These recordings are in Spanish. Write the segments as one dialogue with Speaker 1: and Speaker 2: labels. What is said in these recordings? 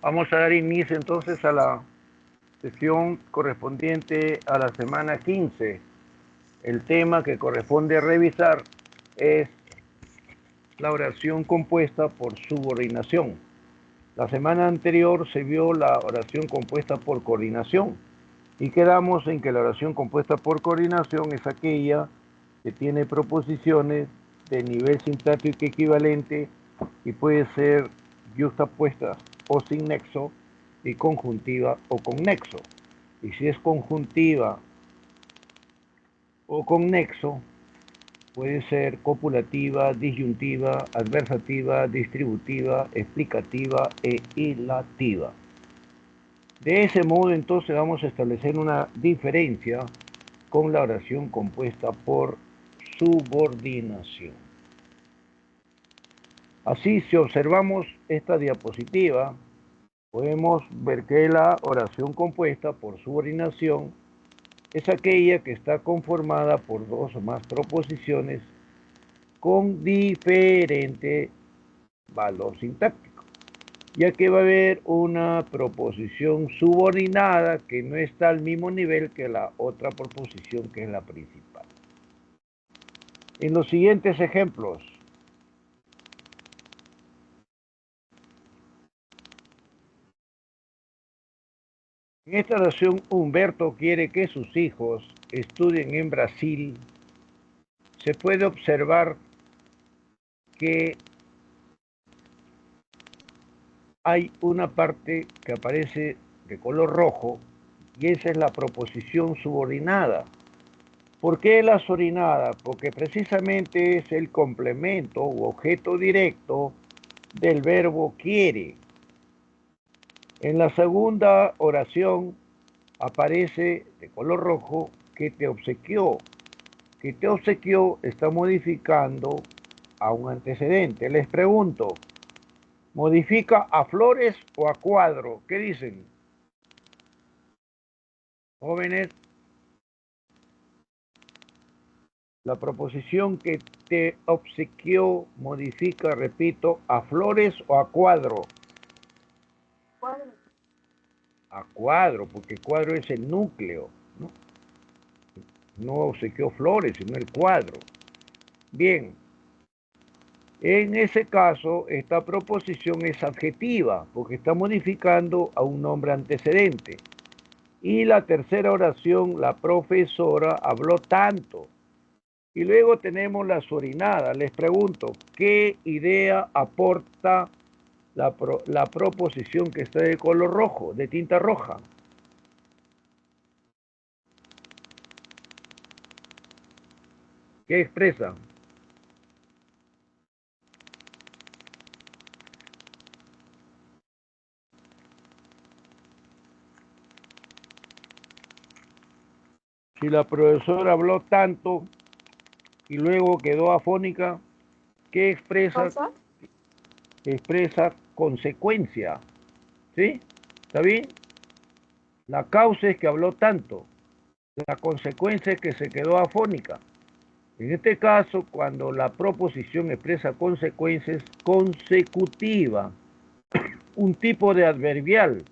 Speaker 1: Vamos a dar inicio entonces a la sesión correspondiente a la semana 15. El tema que corresponde revisar es la oración compuesta por subordinación. La semana anterior se vio la oración compuesta por coordinación y quedamos en que la oración compuesta por coordinación es aquella que tiene proposiciones de nivel sintáctico equivalente y puede ser yuxtapuesta o sin nexo y conjuntiva o con nexo. Y si es conjuntiva o con nexo, puede ser copulativa, disyuntiva, adversativa, distributiva, explicativa e ilativa. De ese modo, entonces, vamos a establecer una diferencia con la oración compuesta por subordinación. Así, si observamos esta diapositiva, podemos ver que la oración compuesta por subordinación es aquella que está conformada por dos o más proposiciones con diferente valor sintáctico, ya que va a haber una proposición subordinada que no está al mismo nivel que la otra proposición que es la principal. En los siguientes ejemplos, en esta oración Humberto quiere que sus hijos estudien en Brasil. Se puede observar que hay una parte que aparece de color rojo y esa es la proposición subordinada. ¿Por qué la subordinada? Porque precisamente es el complemento u objeto directo del verbo quiere. En la segunda oración aparece de color rojo que te obsequió. Que te obsequió está modificando a un antecedente. Les pregunto, ¿modifica a Flores o a Cuadro? ¿Qué dicen? Jóvenes, la proposición que te obsequió modifica, repito, a Flores o a Cuadro.
Speaker 2: Cuadro.
Speaker 1: A Cuadro, porque Cuadro es el núcleo, ¿no? No obsequió Flores, sino el Cuadro. Bien, en ese caso, esta proposición es adjetiva, porque está modificando a un nombre antecedente. Y la tercera oración, la profesora habló tanto. Y luego tenemos la subordinada. Les pregunto, ¿qué idea aporta la proposición que está de color rojo, de tinta roja? ¿Qué expresa? Si la profesora habló tanto y luego quedó afónica, ¿qué expresa?
Speaker 2: ¿Cosa?
Speaker 1: Expresa consecuencia. ¿Sí? ¿Está bien? La causa es que habló tanto. La consecuencia es que se quedó afónica. En este caso, cuando la proposición expresa consecuencias consecutiva, un tipo de adverbial.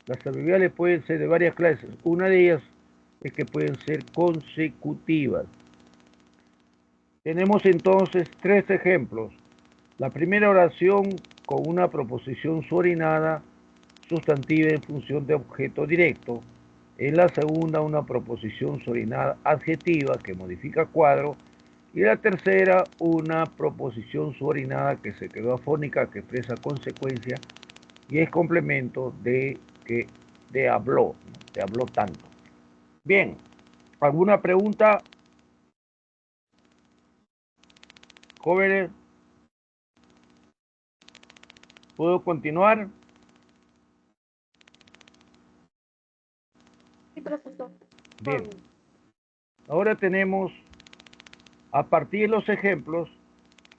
Speaker 1: Las adverbiales pueden ser de varias clases. Una de ellas es que pueden ser consecutivas. Tenemos entonces tres ejemplos. La primera oración con una proposición subordinada sustantiva en función de objeto directo. En la segunda, una proposición subordinada adjetiva que modifica cuadro. Y la tercera, una proposición subordinada que se quedó afónica, que expresa consecuencia y es complemento de habló, de habló tanto. Bien, ¿alguna pregunta, jóvenes? ¿Puedo continuar?
Speaker 2: Sí, profesor. Todo
Speaker 1: Bien,
Speaker 2: bien.
Speaker 1: ahora tenemos, a partir de los ejemplos,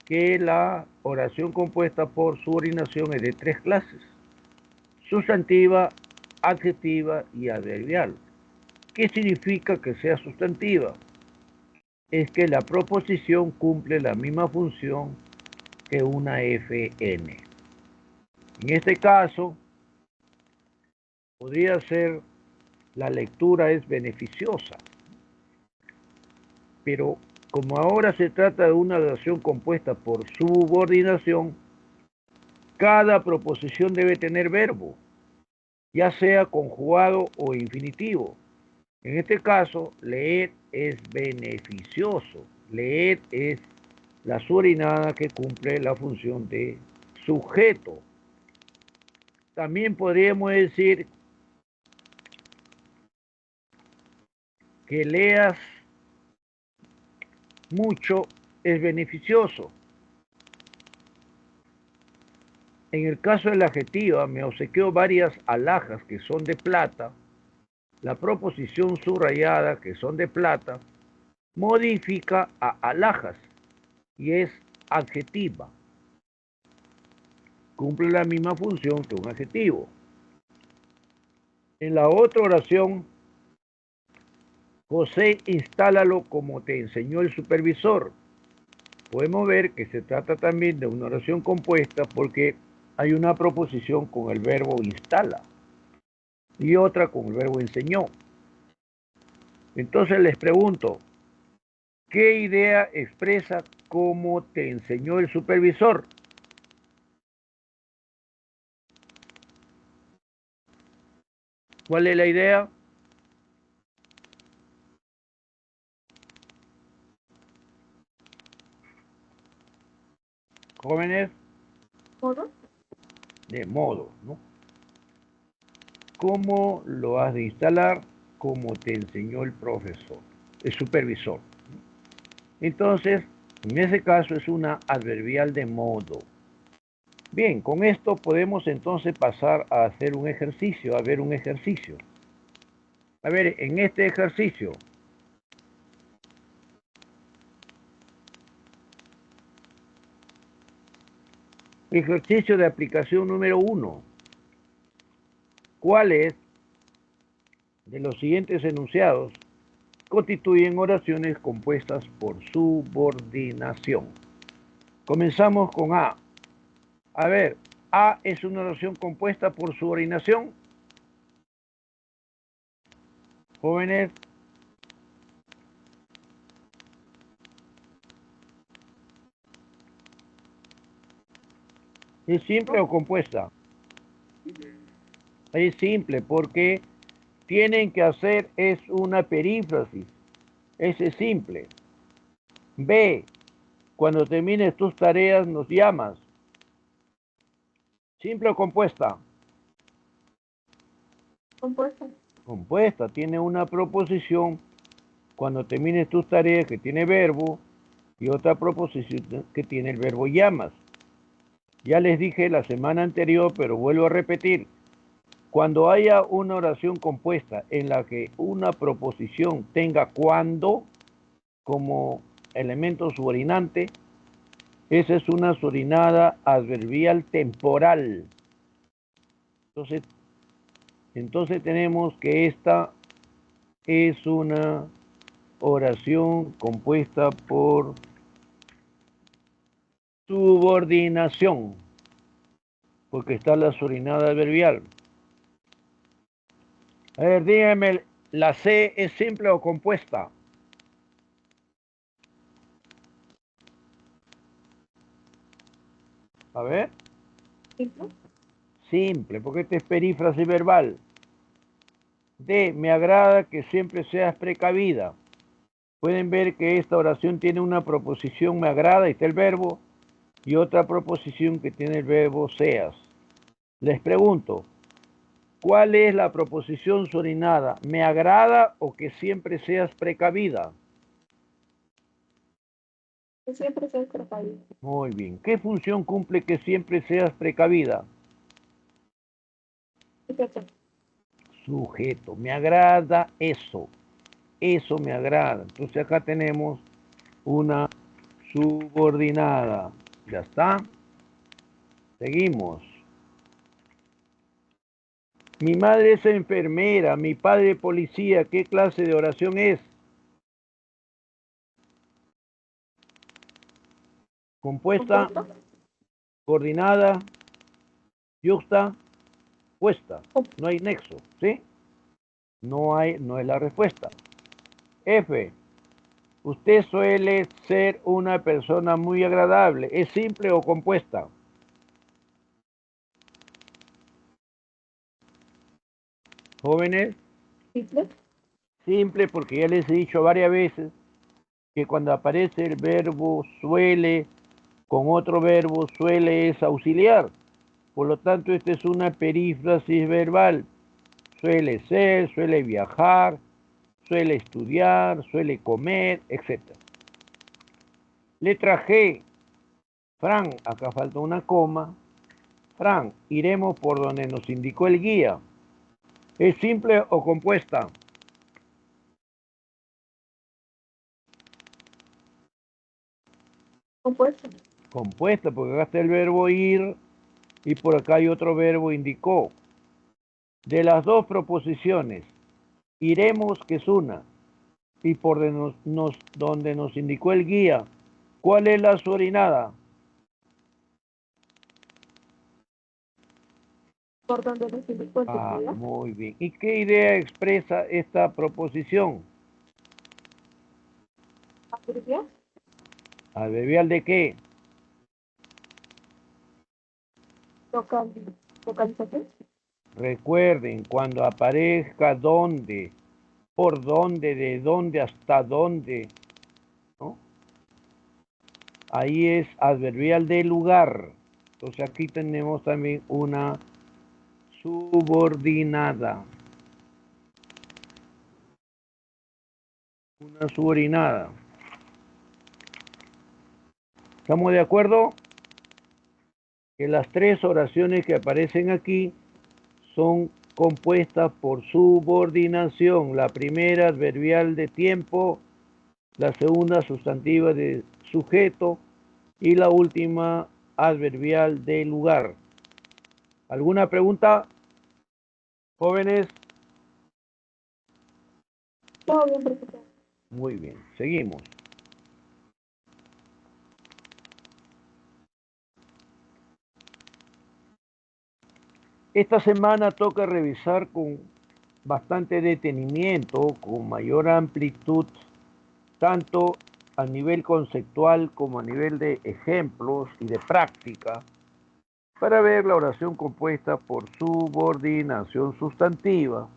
Speaker 1: que la oración compuesta por subordinación es de tres clases: sustantiva, adjetiva y adverbial. ¿Qué significa que sea sustantiva? Es que la proposición cumple la misma función que una FN. En este caso, podría ser, la lectura es beneficiosa, pero como ahora se trata de una oración compuesta por subordinación, cada proposición debe tener verbo, ya sea conjugado o infinitivo. En este caso, leer es beneficioso. Leer es la subordinada que cumple la función de sujeto. También podríamos decir que leas mucho es beneficioso. En el caso de la adjetiva, me obsequió varias alhajas que son de plata. La proposición subrayada, que son de plata, modifica a alhajas y es adjetiva. Cumple la misma función que un adjetivo. En la otra oración, José, instálalo como te enseñó el supervisor. Podemos ver que se trata también de una oración compuesta porque hay una proposición con el verbo instala y otra con el verbo enseñó. Entonces les pregunto, ¿qué idea expresa cómo te enseñó el supervisor? ¿Cuál es la idea? Jóvenes,
Speaker 2: ¿Modo?
Speaker 1: de modo, ¿no? ¿Cómo lo has de instalar? Como te enseñó el profesor, el supervisor. Entonces, en ese caso es una adverbial de modo. Bien, con esto podemos entonces pasar a hacer un ejercicio, a ver un ejercicio. A ver, en este ejercicio, ejercicio de aplicación número 1. ¿Cuáles de los siguientes enunciados constituyen oraciones compuestas por subordinación? Comenzamos con A. A ver, A es una oración compuesta por subordinación. Jóvenes, ¿es simple o compuesta? Es simple porque tienen que hacer es una perífrasis. Ese es simple. B, cuando termines tus tareas nos llamas. ¿Simple o compuesta?
Speaker 2: Compuesta.
Speaker 1: Compuesta, tiene una proposición cuando termines tus tareas que tiene verbo y otra proposición que tiene el verbo llamas. Ya les dije la semana anterior, pero vuelvo a repetir. Cuando haya una oración compuesta en la que una proposición tenga cuando como elemento subordinante, esa es una subordinada adverbial temporal. Entonces tenemos que esta es una oración compuesta por subordinación, porque está la subordinada adverbial. A ver, díganme, ¿la C es simple o compuesta? A ver,
Speaker 2: ¿Simple?
Speaker 1: simple, porque esta es perífrasis verbal. D, me agrada que siempre seas precavida. Pueden ver que esta oración tiene una proposición me agrada, y está el verbo, y otra proposición que tiene el verbo seas. Les pregunto, ¿cuál es la proposición subordinada? ¿Me agrada o que siempre seas precavida?
Speaker 2: Que siempre se precavido.
Speaker 1: Muy bien. ¿Qué función cumple que siempre seas precavida?
Speaker 2: Sujeto.
Speaker 1: Sujeto. Me agrada eso. Eso me agrada. Entonces acá tenemos una subordinada. Ya está. Seguimos. Mi madre es enfermera, mi padre policía. ¿Qué clase de oración es? Compuesta,
Speaker 2: Compuesto.
Speaker 1: coordinada, yuxta. compuesta. No hay nexo, ¿sí? No es la respuesta. F. Usted suele ser una persona muy agradable. ¿Es simple o compuesta? Jóvenes,
Speaker 2: Simple.
Speaker 1: simple porque ya les he dicho varias veces que cuando aparece el verbo suele con otro verbo suele es auxiliar. Por lo tanto, esta es una perífrasis verbal. Suele ser, suele viajar, suele estudiar, suele comer, etc. Letra G. Fran, acá falta una coma. Fran, iremos por donde nos indicó el guía. ¿Es simple o compuesta?
Speaker 2: Compuesto.
Speaker 1: Compuesta, porque acá está el verbo ir y por acá hay otro verbo indicó. De las dos proposiciones, iremos, que es una, y por donde nos indicó el guía, ¿cuál es la subordinada?
Speaker 2: Por donde nos indicó el guía.
Speaker 1: Muy bien. ¿Y qué idea expresa esta proposición?
Speaker 2: Adverbial.
Speaker 1: ¿Adverbial de qué?
Speaker 2: Local. Localización.
Speaker 1: Recuerden, cuando aparezca dónde, por dónde, de dónde, hasta dónde, ¿no? Ahí es adverbial de lugar. Entonces aquí tenemos también una subordinada. Una subordinada. ¿Estamos de acuerdo? Que las tres oraciones que aparecen aquí son compuestas por subordinación. La primera adverbial de tiempo, la segunda sustantiva de sujeto y la última adverbial de lugar. ¿Alguna pregunta, jóvenes?
Speaker 2: Todo bien, profesor.
Speaker 1: Muy bien, seguimos. Esta semana toca revisar con bastante detenimiento, con mayor amplitud, tanto a nivel conceptual como a nivel de ejemplos y de práctica, para ver la oración compuesta por subordinación sustantiva.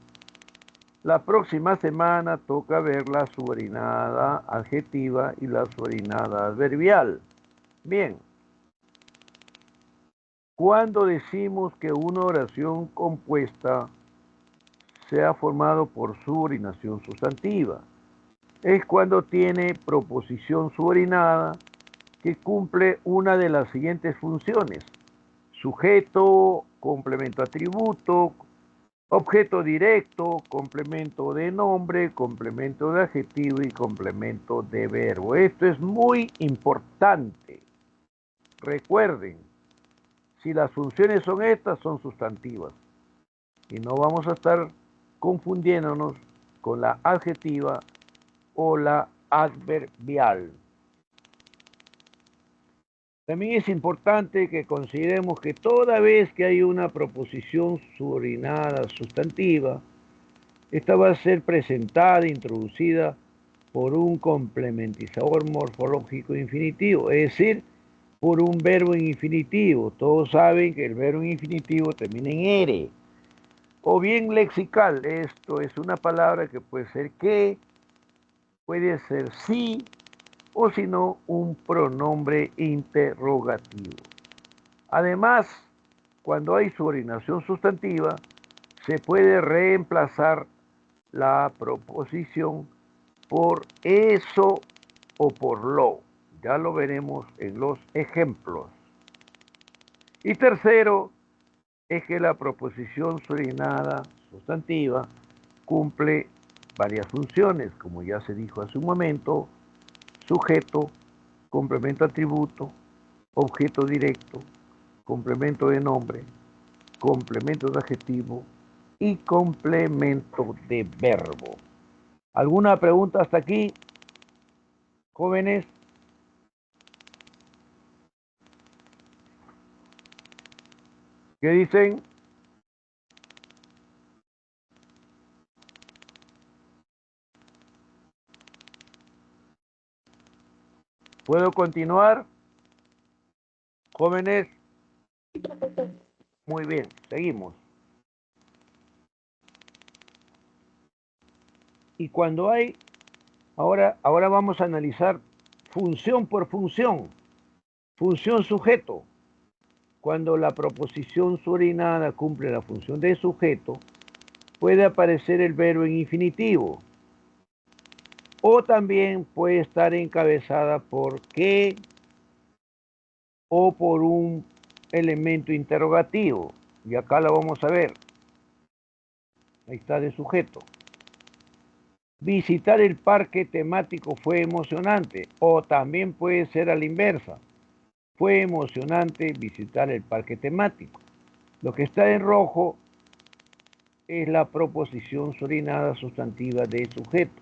Speaker 1: La próxima semana toca ver la subordinada adjetiva y la subordinada adverbial. Bien, cuando decimos que una oración compuesta se ha formado por subordinación sustantiva, es cuando tiene proposición subordinada que cumple una de las siguientes funciones: sujeto, complemento atributo, objeto directo, complemento de nombre, complemento de adjetivo y complemento de verbo. Esto es muy importante. Recuerden, si las funciones son estas, son sustantivas. Y no vamos a estar confundiéndonos con la adjetiva o la adverbial. También es importante que consideremos que toda vez que hay una proposición subordinada sustantiva, esta va a ser presentada, introducida por un complementizador morfológico infinitivo, es decir, por un verbo en infinitivo. Todos saben que el verbo en infinitivo termina en "ere". O bien lexical, esto es una palabra que puede ser que, puede ser sí, o si no, un pronombre interrogativo. Además, cuando hay subordinación sustantiva, se puede reemplazar la proposición por eso o por lo. Ya lo veremos en los ejemplos. Y tercero, es que la proposición subordinada sustantiva cumple varias funciones, como ya se dijo hace un momento: sujeto, complemento atributo, objeto directo, complemento de nombre, complemento de adjetivo y complemento de verbo. ¿Alguna pregunta hasta aquí, jóvenes? ¿Qué dicen? ¿Puedo continuar, jóvenes?
Speaker 2: Sí, profesor.
Speaker 1: Muy bien, seguimos. Y cuando hay, ahora vamos a analizar función por función, función sujeto. Cuando la proposición subordinada cumple la función de sujeto, puede aparecer el verbo en infinitivo. O también puede estar encabezada por qué o por un elemento interrogativo. Y acá la vamos a ver. Ahí está de sujeto. Visitar el parque temático fue emocionante. O también puede ser a la inversa. Fue emocionante visitar el parque temático. Lo que está en rojo es la proposición subordinada sustantiva de sujeto.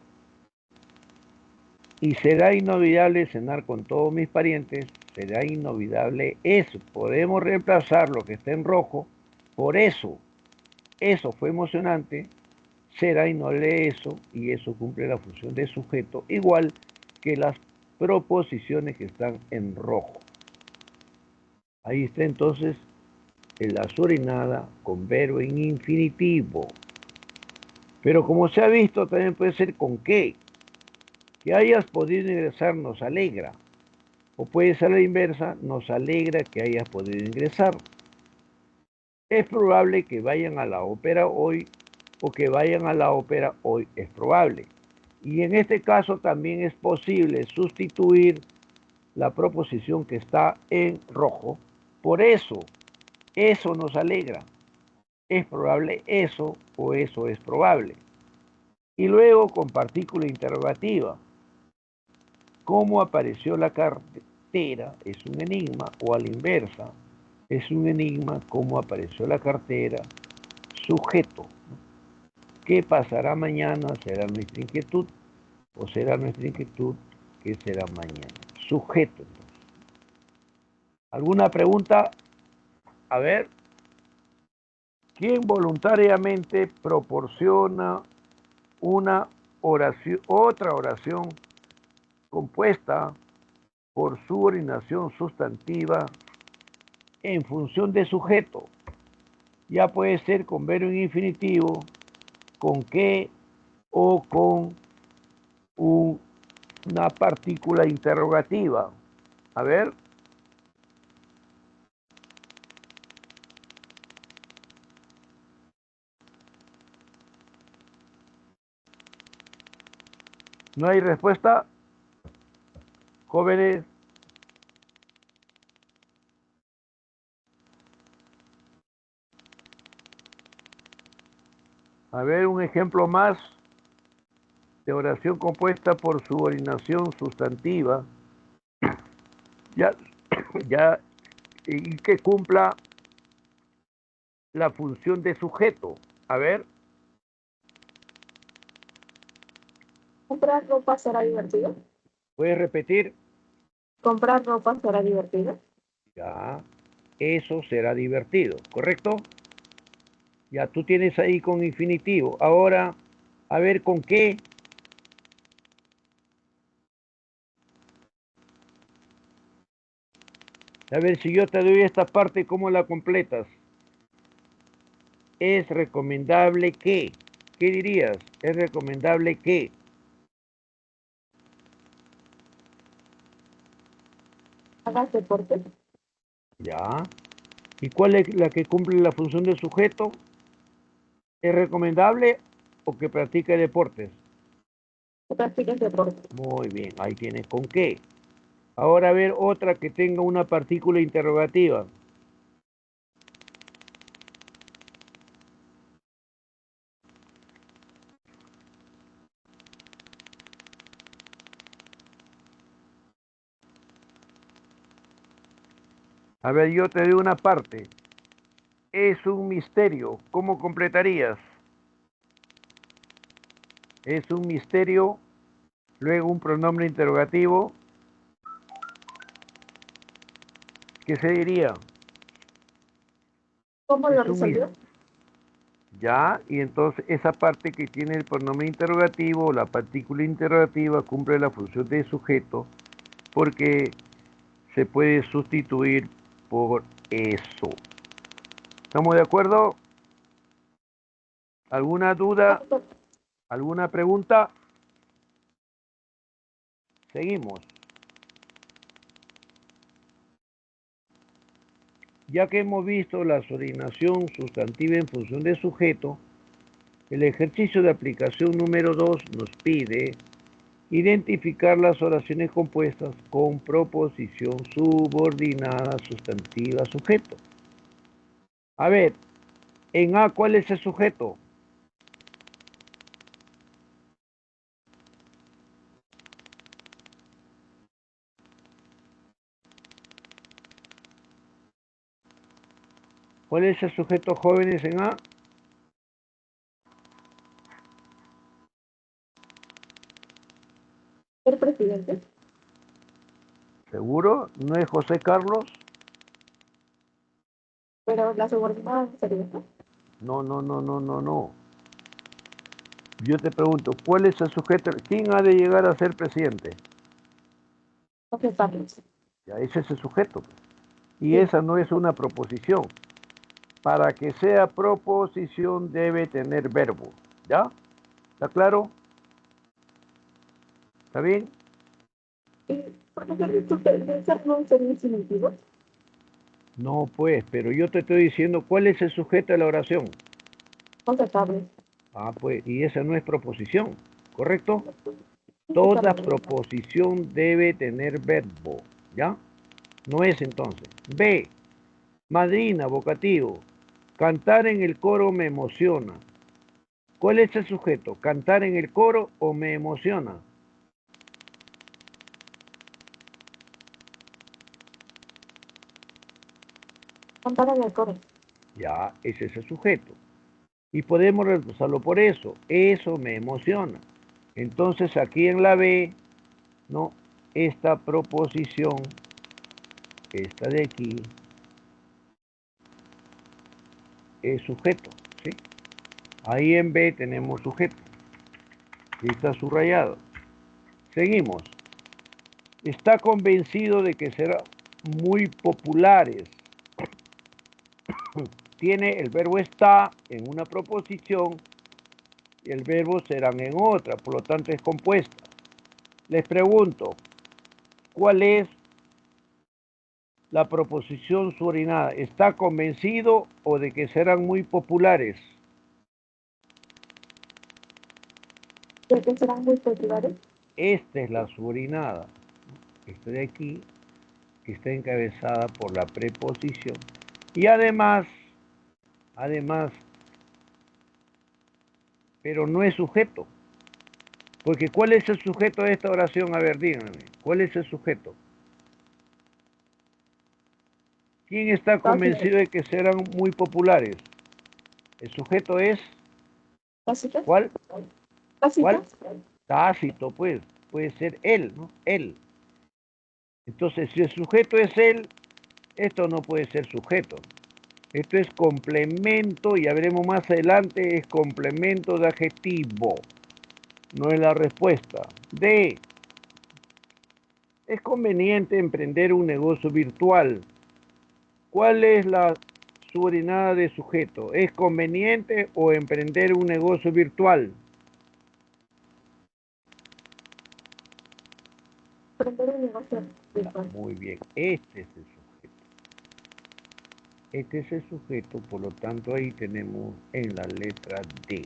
Speaker 1: Y será inolvidable cenar con todos mis parientes. Será inolvidable eso. Podemos reemplazar lo que está en rojo por eso. Eso fue emocionante. Será inolvidable eso. Y eso cumple la función de sujeto. Igual que las proposiciones que están en rojo. Ahí está entonces la subordinada con verbo en infinitivo. Pero como se ha visto, también puede ser con qué. Que hayas podido ingresar nos alegra. O puede ser la inversa, nos alegra que hayas podido ingresar. Es probable que vayan a la ópera hoy o que vayan a la ópera hoy es probable. Y en este caso también es posible sustituir la proposición que está en rojo por eso. Eso nos alegra. Es probable eso o eso es probable. Y luego con partícula interrogativa. ¿Cómo apareció la cartera? Es un enigma, o a la inversa, es un enigma cómo apareció la cartera. Sujeto. ¿Qué pasará mañana? ¿Será nuestra inquietud? ¿O será nuestra inquietud? ¿Qué será mañana? Sujeto. ¿Alguna pregunta? A ver. ¿Quién voluntariamente proporciona una oración, otra oración compuesta por subordinación sustantiva en función de sujeto? Ya puede ser con verbo en infinitivo, con qué o con una partícula interrogativa. A ver. ¿No hay respuesta? Jóvenes. A ver, un ejemplo más de oración compuesta por subordinación sustantiva. Ya, ya, y que cumpla la función de sujeto. A ver,
Speaker 2: ¿Comprar ropa será divertido?
Speaker 1: ¿puedes repetir?
Speaker 2: ¿Comprar ropa será divertido?
Speaker 1: Ya, eso será divertido, ¿correcto? Ya tú tienes ahí con infinitivo. Ahora, a ver con qué. A ver si yo te doy esta parte, ¿cómo la completas? Es recomendable que. ¿Qué dirías? Es recomendable que.
Speaker 2: ¿Hagas deporte?
Speaker 1: Ya. ¿Y cuál es la que cumple la función de sujeto? ¿Es recomendable o que practique deportes?
Speaker 2: ¿O practicas deporte?
Speaker 1: Muy bien, ahí tienes con qué. Ahora a ver otra que tenga una partícula interrogativa. A ver, yo te doy una parte. Es un misterio. ¿Cómo completarías? Es un misterio. Luego un pronombre interrogativo. ¿Qué se diría?
Speaker 2: ¿Cómo lo
Speaker 1: Es un
Speaker 2: resolvió?
Speaker 1: ya, y entonces esa parte que tiene el pronombre interrogativo, la partícula interrogativa, cumple la función de sujeto porque se puede sustituir por eso. ¿Estamos de acuerdo? ¿Alguna duda? ¿Alguna pregunta? Seguimos. Ya que hemos visto la subordinación sustantiva en función de sujeto, el ejercicio de aplicación número 2 nos pide identificar las oraciones compuestas con proposición subordinada sustantiva sujeto. A ver, en A, ¿cuál es el sujeto? ¿Cuál es el sujeto, jóvenes, en A?
Speaker 2: ¿El presidente?
Speaker 1: ¿Seguro? ¿No es José Carlos?
Speaker 2: Pero la subordinada sería, ¿no?
Speaker 1: No. Yo te pregunto, ¿cuál es el sujeto? ¿Quién ha de llegar a ser presidente?
Speaker 2: José Carlos.
Speaker 1: Ya, ese es el sujeto. Y
Speaker 2: Sí.
Speaker 1: esa no es una proposición. Para que sea proposición debe tener verbo. ¿Ya? ¿Está claro? ¿Está bien?
Speaker 2: ¿Y por qué supervisar no sería infinitivo?
Speaker 1: No, pues, pero yo te estoy diciendo cuál es el sujeto de la oración.
Speaker 2: José Carlos.
Speaker 1: Ah, pues, y esa no es proposición, ¿correcto?
Speaker 2: José
Speaker 1: Toda
Speaker 2: Carlos.
Speaker 1: proposición debe tener verbo, ¿ya? No es entonces. B, madrina, vocativo. Cantar en el coro me emociona. ¿Cuál es el sujeto? ¿Cantar en el coro o me emociona?
Speaker 2: Cantar en el coro.
Speaker 1: Ya, ese es el sujeto. Y podemos reemplazarlo por eso. Eso me emociona. Entonces aquí en la B, ¿no? Esta proposición, esta de aquí, es sujeto, ¿sí? Ahí en B tenemos sujeto. Y está subrayado. Seguimos. Está convencido de que serán muy populares. Tiene el verbo está en una proposición y el verbo serán en otra, por lo tanto es compuesta. Les pregunto, ¿cuál es la proposición subordinada? ¿Está convencido o de que serán muy populares?
Speaker 2: ¿De que serán muy populares?
Speaker 1: Esta es la subordinada. Esta de aquí, que está encabezada por la preposición. Y además, pero no es sujeto. Porque ¿cuál es el sujeto de esta oración? A ver, díganme, ¿cuál es el sujeto? ¿Quién está convencido de que serán muy populares? El sujeto es,
Speaker 2: ¿Tácito?
Speaker 1: ¿cuál?
Speaker 2: ¿Tácito?
Speaker 1: ¿Cuál? Tácito, pues, puede ser él, ¿no? Él. Entonces, si el sujeto es él, esto no puede ser sujeto. Esto es complemento, y ya veremos más adelante, es complemento de adjetivo. No es la respuesta. D. Es conveniente emprender un negocio virtual. ¿Cuál es la subordinada de sujeto? ¿Es conveniente o emprender un negocio virtual?
Speaker 2: Aprender un negocio virtual.
Speaker 1: Muy bien, este es el sujeto. Este es el sujeto, por lo tanto ahí tenemos en la letra D.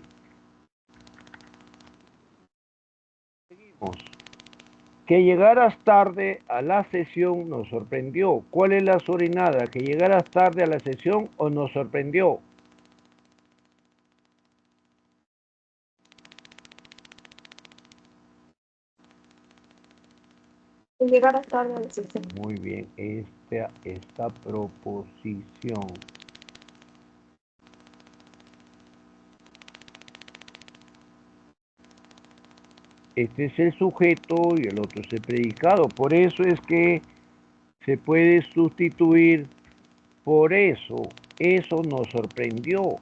Speaker 1: Seguimos. Que llegaras tarde a la sesión nos sorprendió. ¿Cuál es la subordinada? ¿Que llegaras tarde a la sesión o nos sorprendió?
Speaker 2: Y llegar a tarde a la sesión.
Speaker 1: Muy bien, esta proposición. Este es el sujeto y el otro es el predicado. Por eso es que se puede sustituir por eso. Eso nos sorprendió.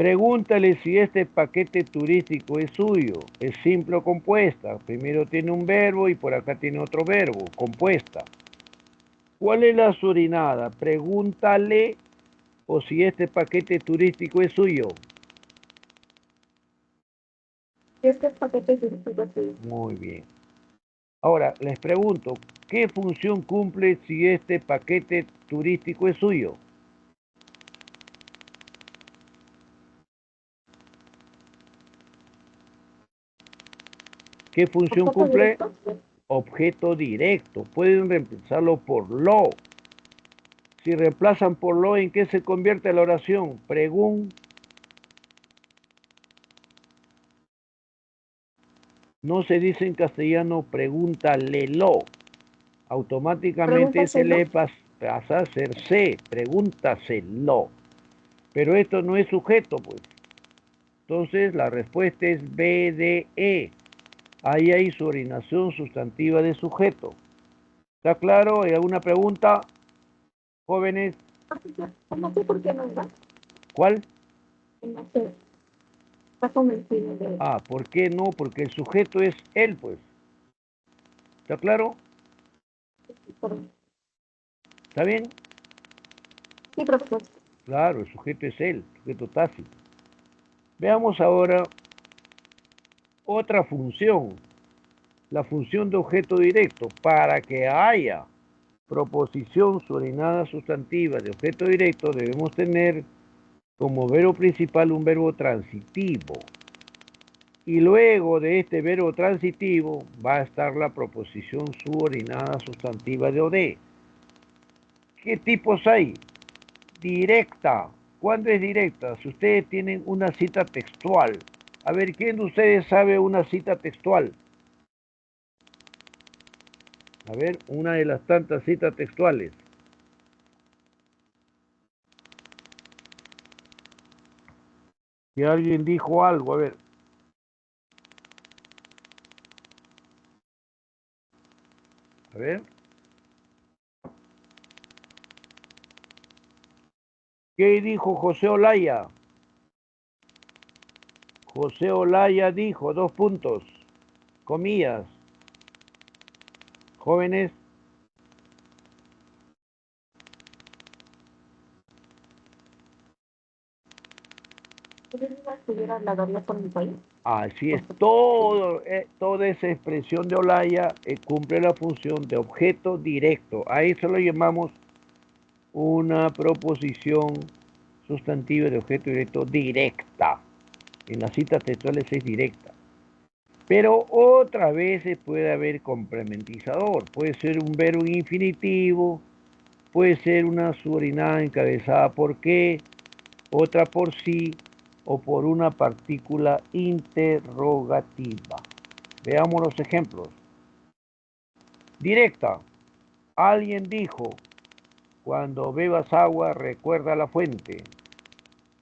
Speaker 1: Pregúntale si este paquete turístico es suyo. Es simple o compuesta. Primero tiene un verbo y por acá tiene otro verbo, compuesta. ¿Cuál es la surinada? Pregúntale o si este paquete turístico es suyo.
Speaker 2: Y este paquete turístico así.
Speaker 1: Muy bien. Ahora, les pregunto, ¿qué función cumple si este paquete turístico es suyo? ¿Qué función
Speaker 2: ¿Objeto
Speaker 1: cumple?
Speaker 2: directo?
Speaker 1: Objeto directo. Pueden reemplazarlo por lo. Si reemplazan por lo, ¿en qué se convierte la oración? No se dice en castellano pregúntalelo. Automáticamente se
Speaker 2: Pregúntaselo.
Speaker 1: le pasa a ser se, pregúntaselo. Pero esto no es sujeto, pues. Entonces la respuesta es BDE. Ahí hay subordinación sustantiva de sujeto. ¿Está claro? ¿Hay alguna pregunta? Jóvenes,
Speaker 2: No sé por qué no va.
Speaker 1: ¿cuál?
Speaker 2: No sé. Está convencido de eso.
Speaker 1: Ah, ¿por qué no? Porque el sujeto es él, pues. ¿Está claro? ¿Está bien?
Speaker 2: Sí, profesor.
Speaker 1: Claro, el sujeto es él, sujeto tácito. Veamos ahora otra función, la función de objeto directo. Para que haya proposición subordinada sustantiva de objeto directo, debemos tener como verbo principal un verbo transitivo. Y luego de este verbo transitivo va a estar la proposición subordinada sustantiva de OD. ¿Qué tipos hay? Directa. ¿Cuándo es directa? Si ustedes tienen una cita textual. A ver, ¿quién de ustedes sabe una cita textual? A ver, una de las tantas citas textuales. Si alguien dijo algo, a ver. A ver. ¿Qué dijo José Olaya? José Olaya dijo, dos puntos, comillas. Jóvenes,
Speaker 2: ¿Pudiera hablaría por mi país?
Speaker 1: así es, toda esa expresión de Olaya cumple la función de objeto directo. A eso lo llamamos una proposición sustantiva de objeto directo directa. En las citas textuales es directa. Pero otras veces puede haber complementizador. Puede ser un verbo infinitivo, puede ser una subordinada encabezada por qué, otra por sí o por una partícula interrogativa. Veamos los ejemplos. Directa. Alguien dijo, cuando bebas agua recuerda la fuente,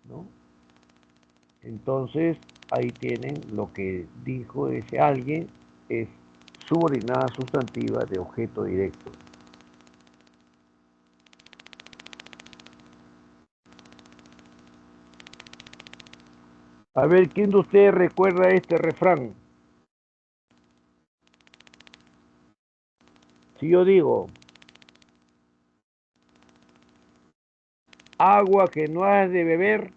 Speaker 1: ¿no? Entonces, ahí tienen lo que dijo ese alguien, es subordinada sustantiva de objeto directo. A ver, ¿quién de ustedes recuerda este refrán? Si yo digo, agua que no has de beber,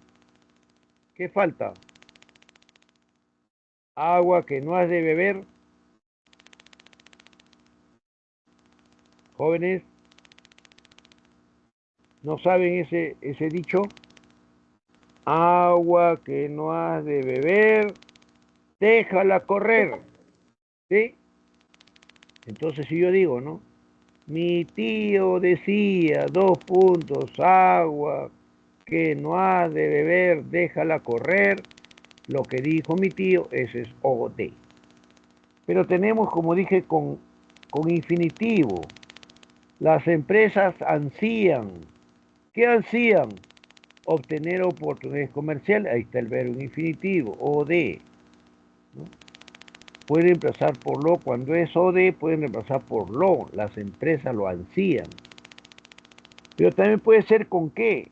Speaker 1: ¿qué falta? Agua que no has de beber, jóvenes, ¿no saben ese dicho? Agua que no has de beber, déjala correr, ¿sí? Entonces si yo digo, ¿no? Mi tío decía, dos puntos, agua que no has de beber, déjala correr. Lo que dijo mi tío, ese es OD. Pero tenemos, como dije, con infinitivo. Las empresas ansían. ¿Qué ansían? Obtener oportunidades comerciales. Ahí está el verbo en infinitivo, OD, ¿no? Pueden reemplazar por lo, cuando es OD, pueden reemplazar por lo. Las empresas lo ansían. Pero también puede ser con qué.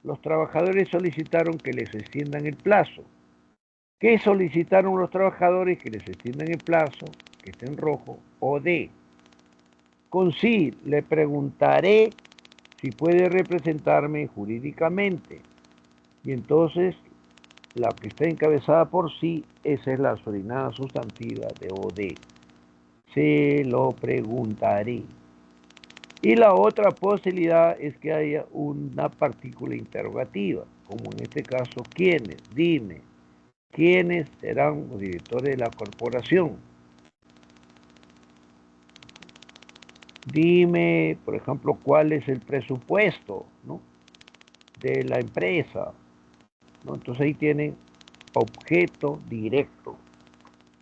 Speaker 1: Los trabajadores solicitaron que les extiendan el plazo. ¿Qué solicitaron los trabajadores? Que les extiendan el plazo, que esté en rojo, o D. Con sí, le preguntaré si puede representarme jurídicamente. Y entonces, la que está encabezada por sí, esa es la subordinada sustantiva de OD. Se lo preguntaré. Y la otra posibilidad es que haya una partícula interrogativa, como en este caso, ¿quiénes? Dime, ¿quiénes serán los directores de la corporación? Dime, por ejemplo, cuál es el presupuesto, ¿no?, de la empresa, ¿no? Entonces ahí tienen objeto directo,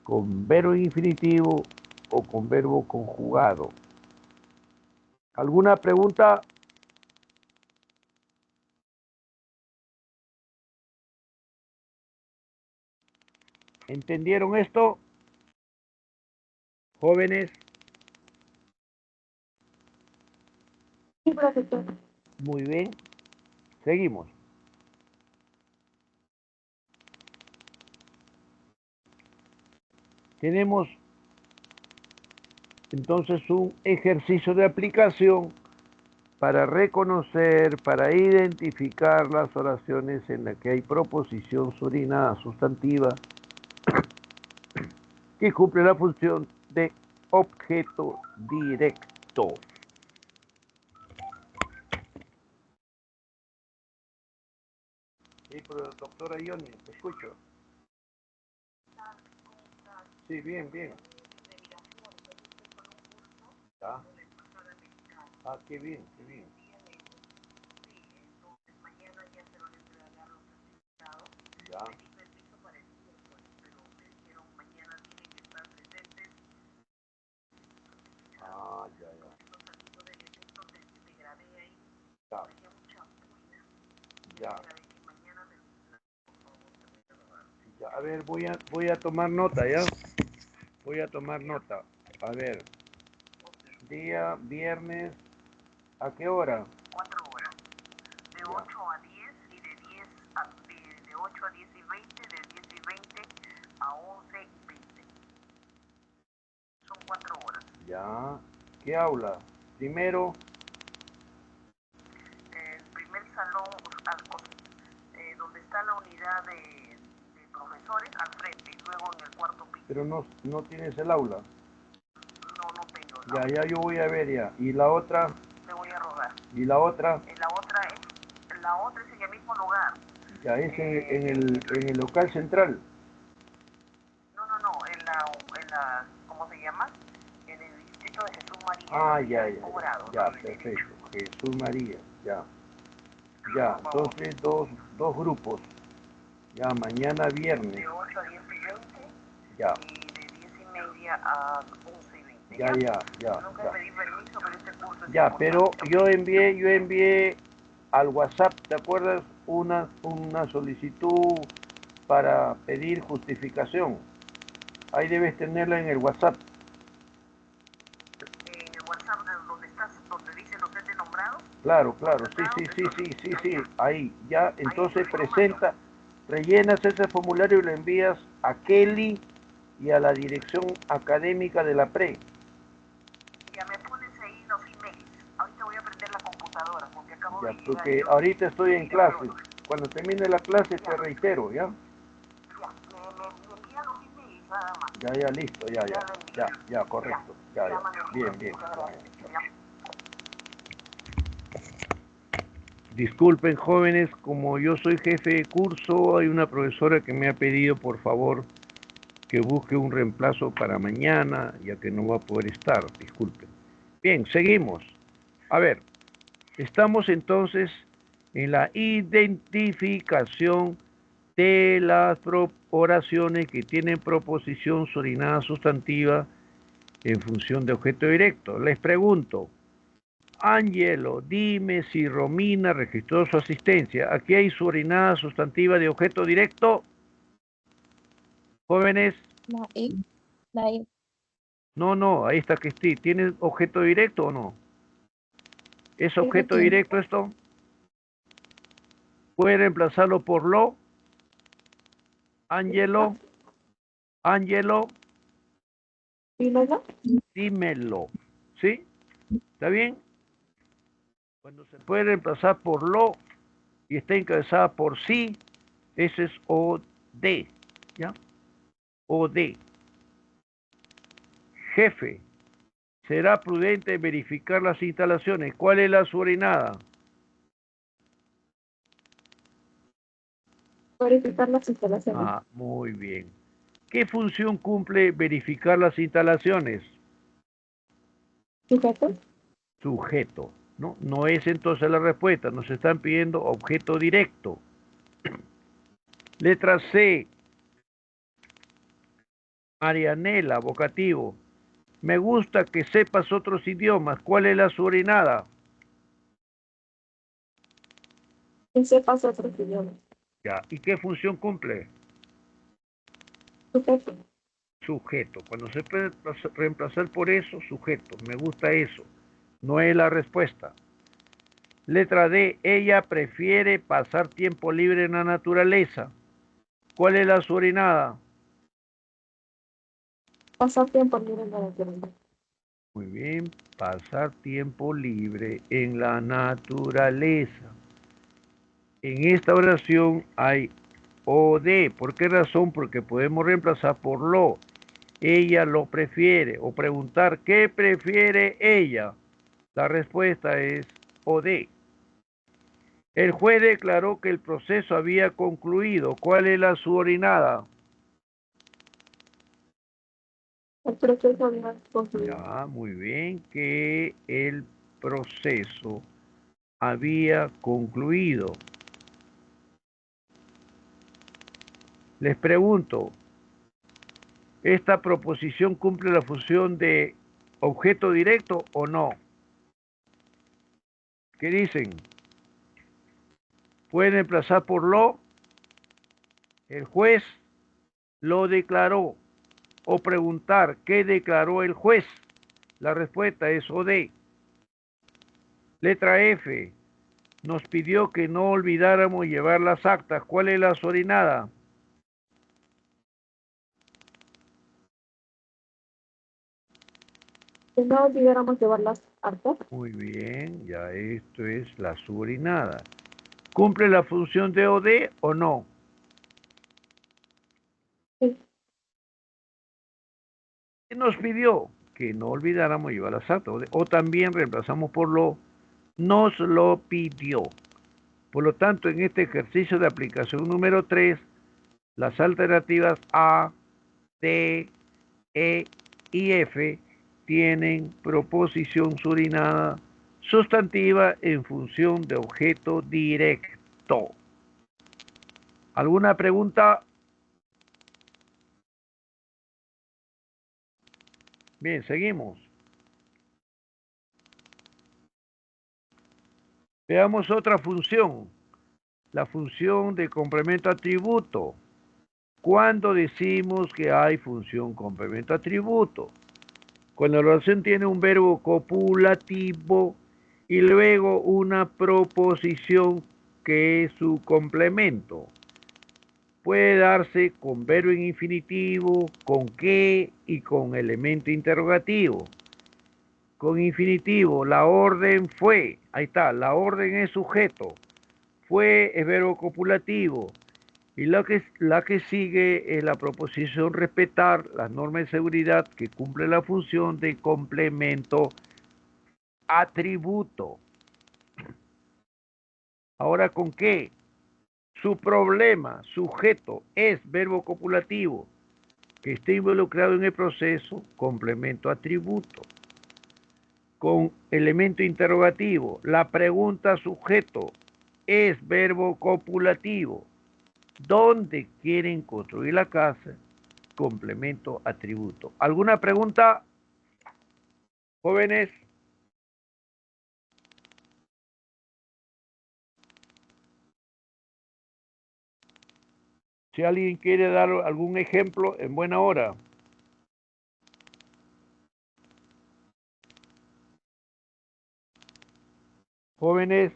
Speaker 1: con verbo infinitivo o con verbo conjugado. ¿Alguna pregunta? ¿Entendieron esto, jóvenes?
Speaker 2: Sí, profesor.
Speaker 1: Muy bien, seguimos. Tenemos entonces un ejercicio de aplicación para reconocer, para identificar las oraciones en las que hay proposición subordinada sustantiva que cumple la función de objeto directo. Sí, pero doctora Ioni, te escucho. Sí, bien, bien. Ah, qué bien, qué bien. Ya. Ya, ya. Ya. Ya. Ya. A ver, voy a tomar nota, ¿ya? Voy a tomar nota. A ver, día viernes, ¿a qué hora?
Speaker 3: 4 horas. De 8 a 10 y de 8 a 10 y 20, de 10 y 20 a 11 y 20. Son 4 horas.
Speaker 1: Ya. ¿Qué aula? Primero.
Speaker 3: El primer salón, donde está la unidad de profesores, al frente, y luego en el cuarto piso.
Speaker 1: Pero no tienes el aula.
Speaker 3: No tengo.
Speaker 1: Ya, ya, yo voy a ver ya. ¿Y la otra?
Speaker 3: Te voy a rodar.
Speaker 1: ¿Y la otra?
Speaker 3: La otra es en el mismo lugar.
Speaker 1: Ya, es en el local central.
Speaker 3: No, ¿cómo se llama? En el distrito de Jesús María.
Speaker 1: Ya,
Speaker 3: Grado,
Speaker 1: ya,
Speaker 3: ¿no?
Speaker 1: perfecto. Jesús María, ya. Ya, entonces dos grupos. Ya, mañana viernes.
Speaker 3: De 8 a 10 y 20.
Speaker 1: Ya.
Speaker 3: Y de 10 y media a 11 y 20.
Speaker 1: Ya.
Speaker 3: Nunca
Speaker 1: Ya.
Speaker 3: pedí permiso, pero este curso es
Speaker 1: Ya, pero
Speaker 3: importante.
Speaker 1: yo envié al WhatsApp, ¿te acuerdas? Una solicitud para pedir justificación. Ahí debes tenerla en el WhatsApp.
Speaker 3: En el WhatsApp donde dice los entes nombrados.
Speaker 1: Claro, sí, ahí, ya, entonces rellenas ese formulario y lo envías a Kelly y a la dirección académica de la PRE.
Speaker 3: Ya me pones ahí los emails. Ahorita voy a prender la computadora porque acabo de llegar.
Speaker 1: Porque ahorita estoy en clase. Cuando termine la clase te reitero, ¿ya?
Speaker 3: Ya, me envían los emails nada más.
Speaker 1: Ya, listo, ya, correcto. Ya. Bien. Disculpen, jóvenes, como yo soy jefe de curso, hay una profesora que me ha pedido, por favor, que busque un reemplazo para mañana, ya que no va a poder estar. Disculpen. Bien, seguimos. A ver, estamos entonces en la identificación de las oraciones que tienen proposición subordinada sustantiva en función de objeto directo. Les pregunto, Ángelo, dime si Romina registró su asistencia. Aquí hay subordinada sustantiva de objeto directo. Jóvenes.
Speaker 2: La I.
Speaker 1: No, ahí está que sí. ¿Tiene objeto directo o no? ¿Es objeto directo esto? Puede reemplazarlo por lo. Ángelo,
Speaker 2: Dímelo.
Speaker 1: dímelo. ¿Sí? ¿Está bien? Cuando se puede reemplazar por lo y está encabezada por sí, ese es o de. ¿Ya? O de. Jefe, será prudente verificar las instalaciones. ¿Cuál es la subordinada?
Speaker 2: Verificar las instalaciones.
Speaker 1: Ah, muy bien. ¿Qué función cumple verificar las instalaciones?
Speaker 2: Sujeto.
Speaker 1: Sujeto. No, no es entonces la respuesta. Nos están pidiendo objeto directo. Letra C. Marianela, vocativo. Me gusta que sepas otros idiomas. ¿Cuál es la subordinada?
Speaker 2: Que sepas otros idiomas.
Speaker 1: Ya. ¿Y qué función cumple?
Speaker 2: Sujeto.
Speaker 1: Sujeto. Cuando se puede reemplazar por eso, sujeto. Me gusta eso. No es la respuesta. Letra D. Ella prefiere pasar tiempo libre en la naturaleza. ¿Cuál es la subordinada?
Speaker 2: Pasar tiempo libre en la naturaleza.
Speaker 1: Muy bien. Pasar tiempo libre en la naturaleza. En esta oración hay o de. ¿Por qué razón? Porque podemos reemplazar por lo. Ella lo prefiere. O preguntar, ¿qué prefiere ella? La respuesta es o de. El juez declaró que el proceso había concluido. ¿Cuál es la subordinada?
Speaker 2: El proceso había concluido.
Speaker 1: Ya, muy bien, que el proceso había concluido. Les pregunto, ¿esta proposición cumple la función de objeto directo o no? ¿Qué dicen? Pueden emplazar por lo, el juez lo declaró, o preguntar qué declaró el juez. La respuesta es o de. Letra F. Nos pidió que no olvidáramos llevar las actas. ¿Cuál es la subordinada?
Speaker 2: Que no olvidáramos llevar las artes.
Speaker 1: Muy bien, ya esto es la subordinada. ¿Cumple la función de o de o no?
Speaker 2: Sí.
Speaker 1: ¿Qué nos pidió? Que no olvidáramos llevar las actas. O también reemplazamos por lo, nos lo pidió. Por lo tanto, en este ejercicio de aplicación número 3, las alternativas A, D, E y F tienen proposición subordinada sustantiva en función de objeto directo. ¿Alguna pregunta? Bien, seguimos. Veamos otra función, la función de complemento atributo. ¿Cuándo decimos que hay función complemento atributo? Cuando la oración tiene un verbo copulativo y luego una proposición que es su complemento. Puede darse con verbo en infinitivo, con que y con elemento interrogativo. Con infinitivo, la orden fue, ahí está, la orden es sujeto, fue es verbo copulativo, y la que sigue es la proposición respetar las normas de seguridad que cumple la función de complemento atributo. Ahora, ¿con qué? Su problema, sujeto, es verbo copulativo, que esté involucrado en el proceso, complemento atributo. Con elemento interrogativo, la pregunta sujeto es verbo copulativo. ¿Dónde quieren construir la casa? Complemento atributo. ¿Alguna pregunta, jóvenes? Si alguien quiere dar algún ejemplo, en buena hora. Jóvenes,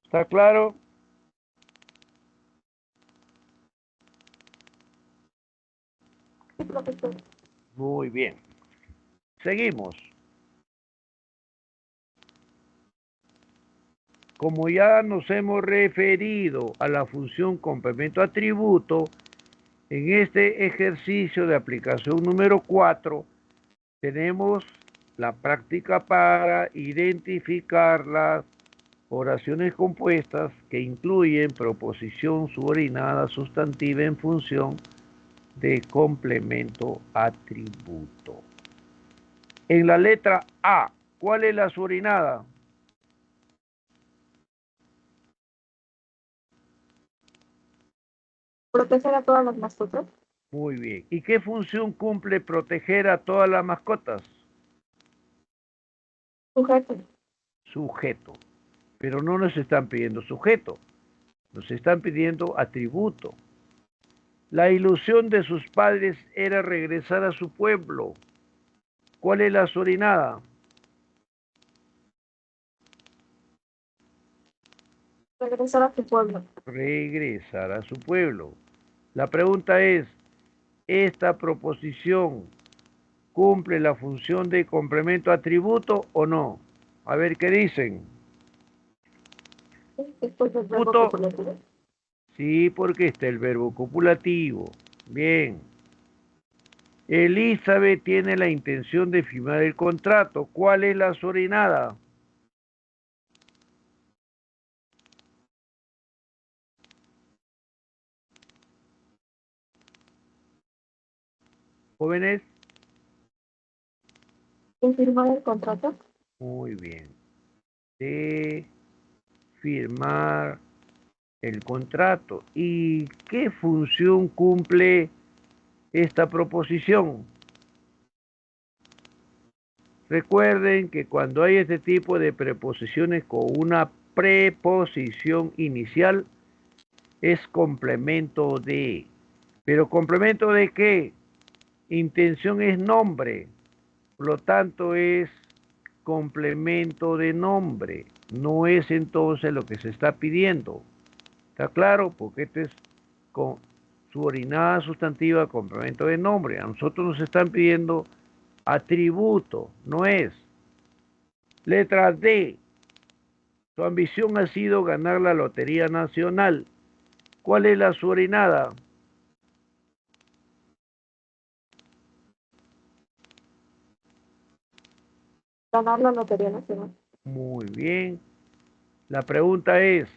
Speaker 1: ¿Está claro?
Speaker 2: Sí, profesor.
Speaker 1: Muy bien. Seguimos. Como ya nos hemos referido a la función complemento-atributo, en este ejercicio de aplicación número 4 tenemos la práctica para identificar las oraciones compuestas que incluyen proposición subordinada sustantiva en función de complemento-atributo. En la letra A, ¿cuál es la subordinada?
Speaker 2: Proteger a todas las mascotas.
Speaker 1: Muy bien. ¿Y qué función cumple proteger a todas las mascotas?
Speaker 2: Sujeto.
Speaker 1: Sujeto. Pero no nos están pidiendo sujeto, nos están pidiendo atributo. La ilusión de sus padres era regresar a su pueblo. ¿Cuál es la subordinada?
Speaker 2: Regresar a tu pueblo.
Speaker 1: Regresar a su pueblo. La pregunta es, ¿esta proposición cumple la función de complemento atributo o no? A ver qué dicen.
Speaker 2: Después del verbo
Speaker 1: Puto.
Speaker 2: copulativo.
Speaker 1: Sí, porque está el verbo copulativo. Bien. Elizabeth tiene la intención de firmar el contrato. ¿Cuál es la subordinada? Jóvenes.
Speaker 2: ¿Quién firmar el contrato?
Speaker 1: Muy bien. De firmar el contrato. ¿Y qué función cumple esta proposición? Recuerden que cuando hay este tipo de preposiciones con una preposición inicial es complemento de. ¿Pero complemento de qué? Intención es nombre, por lo tanto es complemento de nombre, no es entonces lo que se está pidiendo. ¿Está claro? Porque este es con subordinada sustantiva, complemento de nombre. A nosotros nos están pidiendo atributo, no es. Letra D. Su ambición ha sido ganar la Lotería Nacional. ¿Cuál es la subordinada?
Speaker 2: Ganar la Lotería Nacional.
Speaker 1: Muy bien. La pregunta es,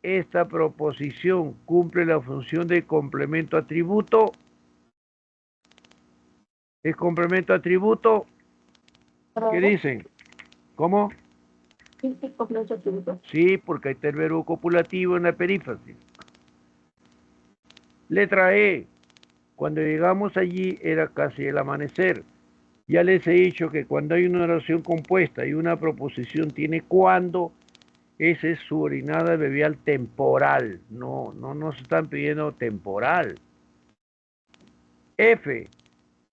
Speaker 1: ¿esta proposición cumple la función de complemento atributo? ¿Es complemento atributo? ¿Qué
Speaker 2: ¿Verdad?
Speaker 1: dicen? ¿Cómo?
Speaker 2: Sí, sí, completo atributo.
Speaker 1: Sí, porque ahí está el verbo copulativo en la perífrasis. Letra E. Cuando llegamos allí era casi el amanecer. Ya les he dicho que cuando hay una oración compuesta y una proposición tiene cuando, esa es subordinada adverbial temporal. No nos están pidiendo temporal. F.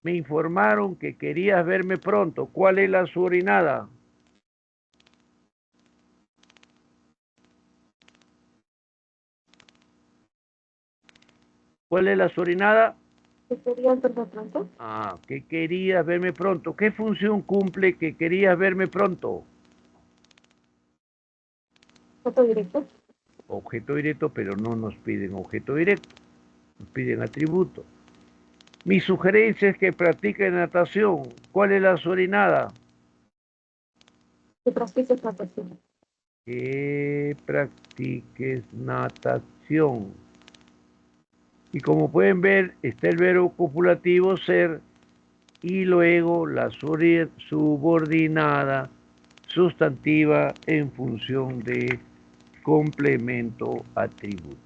Speaker 1: Me informaron que querías verme pronto. ¿Cuál es la subordinada? ¿Cuál es la subordinada?
Speaker 2: ¿Qué sería el verbo pronto?
Speaker 1: Ah, que querías verme pronto. ¿Qué función cumple que querías verme pronto?
Speaker 2: Foto directo.
Speaker 1: Objeto directo, pero no nos piden objeto directo. Nos piden atributo. Mi sugerencia es que practiquen natación. ¿Cuál es la subordinada?
Speaker 2: Que practiques natación.
Speaker 1: Que practiques natación. Y como pueden ver, está el verbo copulativo ser y luego la subordinada sustantiva en función de complemento atributo.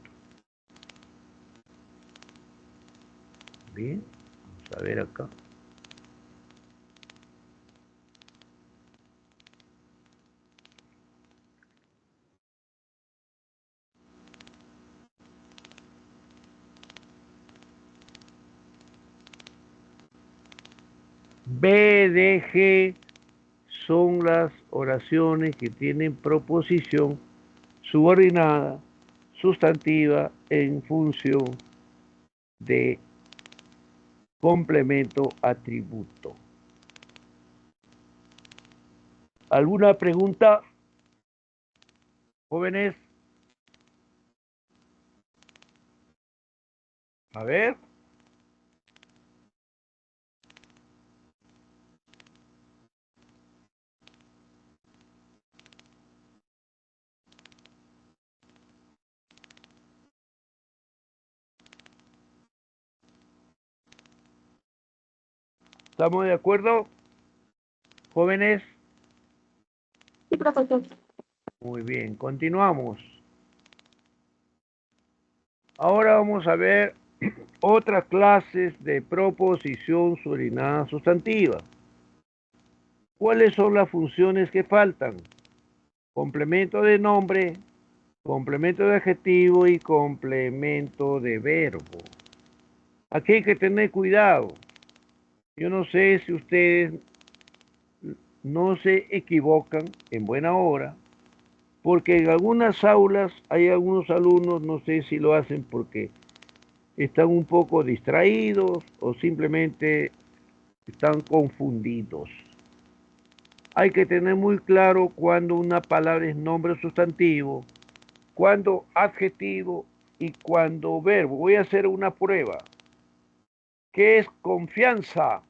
Speaker 1: Bien, vamos a ver acá. B, D, G son las oraciones que tienen proposición subordinada, sustantiva en función de complemento atributo. ¿Alguna pregunta, jóvenes? A ver. ¿Estamos de acuerdo, jóvenes?
Speaker 2: Sí, profesor.
Speaker 1: Muy bien, continuamos. Ahora vamos a ver otras clases de proposición subordinada sustantiva. ¿Cuáles son las funciones que faltan? Complemento de nombre, complemento de adjetivo y complemento de verbo. Aquí hay que tener cuidado. Yo no sé si ustedes no se equivocan en buena hora, porque en algunas aulas hay algunos alumnos, no sé si lo hacen porque están un poco distraídos o simplemente están confundidos. Hay que tener muy claro cuando una palabra es nombre o sustantivo, cuando adjetivo y cuando verbo. Voy a hacer una prueba. ¿Qué es confianza?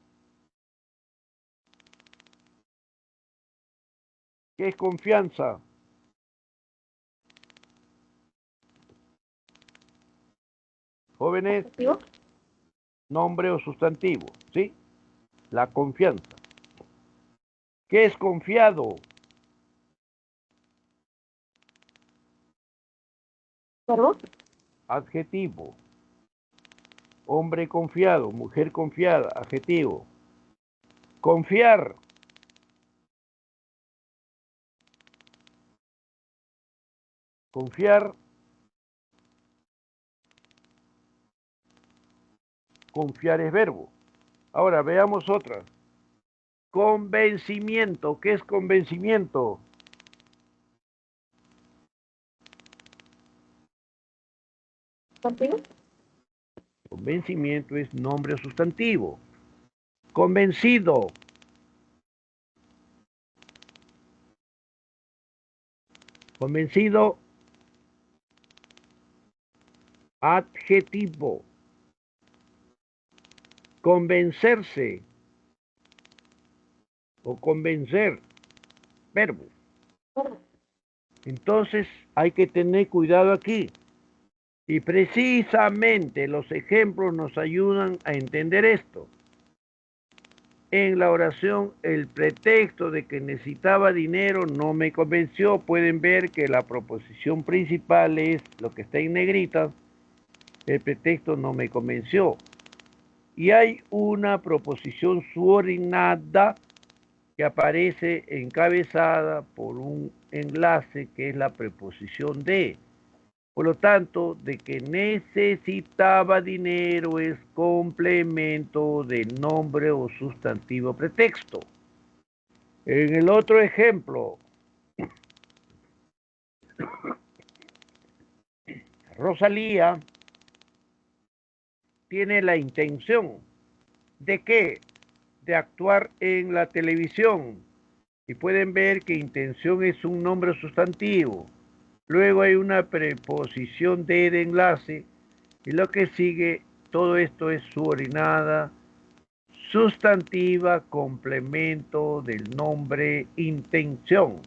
Speaker 1: ¿Qué es confianza? Jóvenes,
Speaker 2: ¿Adjetivo?
Speaker 1: nombre o sustantivo, ¿sí? La confianza. ¿Qué es confiado?
Speaker 2: ¿Verbo?
Speaker 1: Adjetivo. Hombre confiado, mujer confiada, adjetivo. Confiar. Confiar. Confiar es verbo. Ahora veamos otra. Convencimiento. ¿Qué es convencimiento?
Speaker 2: ¿Contigo?
Speaker 1: Convencimiento es nombre o sustantivo. Convencido. Convencido. Adjetivo. Convencerse o convencer. Verbo.
Speaker 2: Verbo.
Speaker 1: Entonces hay que tener cuidado aquí. Y precisamente los ejemplos nos ayudan a entender esto. En la oración, el pretexto de que necesitaba dinero no me convenció. Pueden ver que la proposición principal es lo que está en negrita. El pretexto no me convenció. Y hay una proposición subordinada que aparece encabezada por un enlace que es la preposición de. Por lo tanto, de que necesitaba dinero es complemento del nombre o sustantivo pretexto. En el otro ejemplo, Rosalía tiene la intención de ¿qué? De actuar en la televisión. Y pueden ver que intención es un nombre sustantivo. Luego hay una preposición de enlace y lo que sigue, todo esto es subordinada, sustantiva, complemento del nombre intención.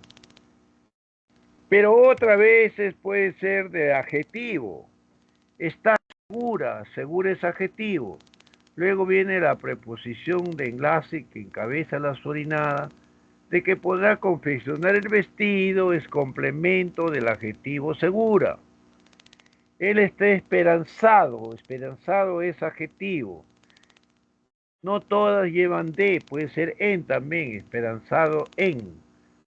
Speaker 1: Pero otras veces puede ser de adjetivo. Está segura, segura es adjetivo. Luego viene la preposición de enlace que encabeza la subordinada de que podrá confeccionar el vestido, es complemento del adjetivo segura. Él está esperanzado, esperanzado es adjetivo. No todas llevan de, puede ser en también, esperanzado en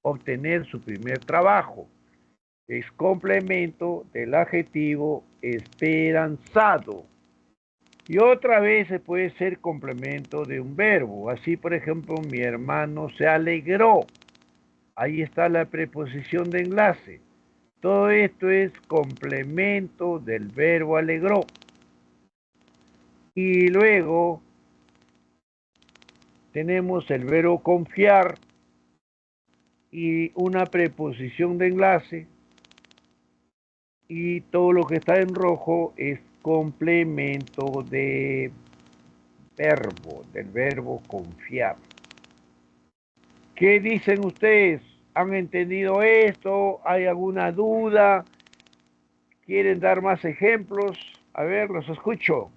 Speaker 1: obtener su primer trabajo. Es complemento del adjetivo esperanzado. Y otra vez puede ser complemento de un verbo. Así, por ejemplo, mi hermano se alegró. Ahí está la preposición de enlace. Todo esto es complemento del verbo alegró. Y luego tenemos el verbo confiar y una preposición de enlace. Y todo lo que está en rojo es complemento de verbo, del verbo confiar. ¿Qué dicen ustedes? ¿Han entendido esto? ¿Hay alguna duda? ¿Quieren dar más ejemplos? A ver, los escucho.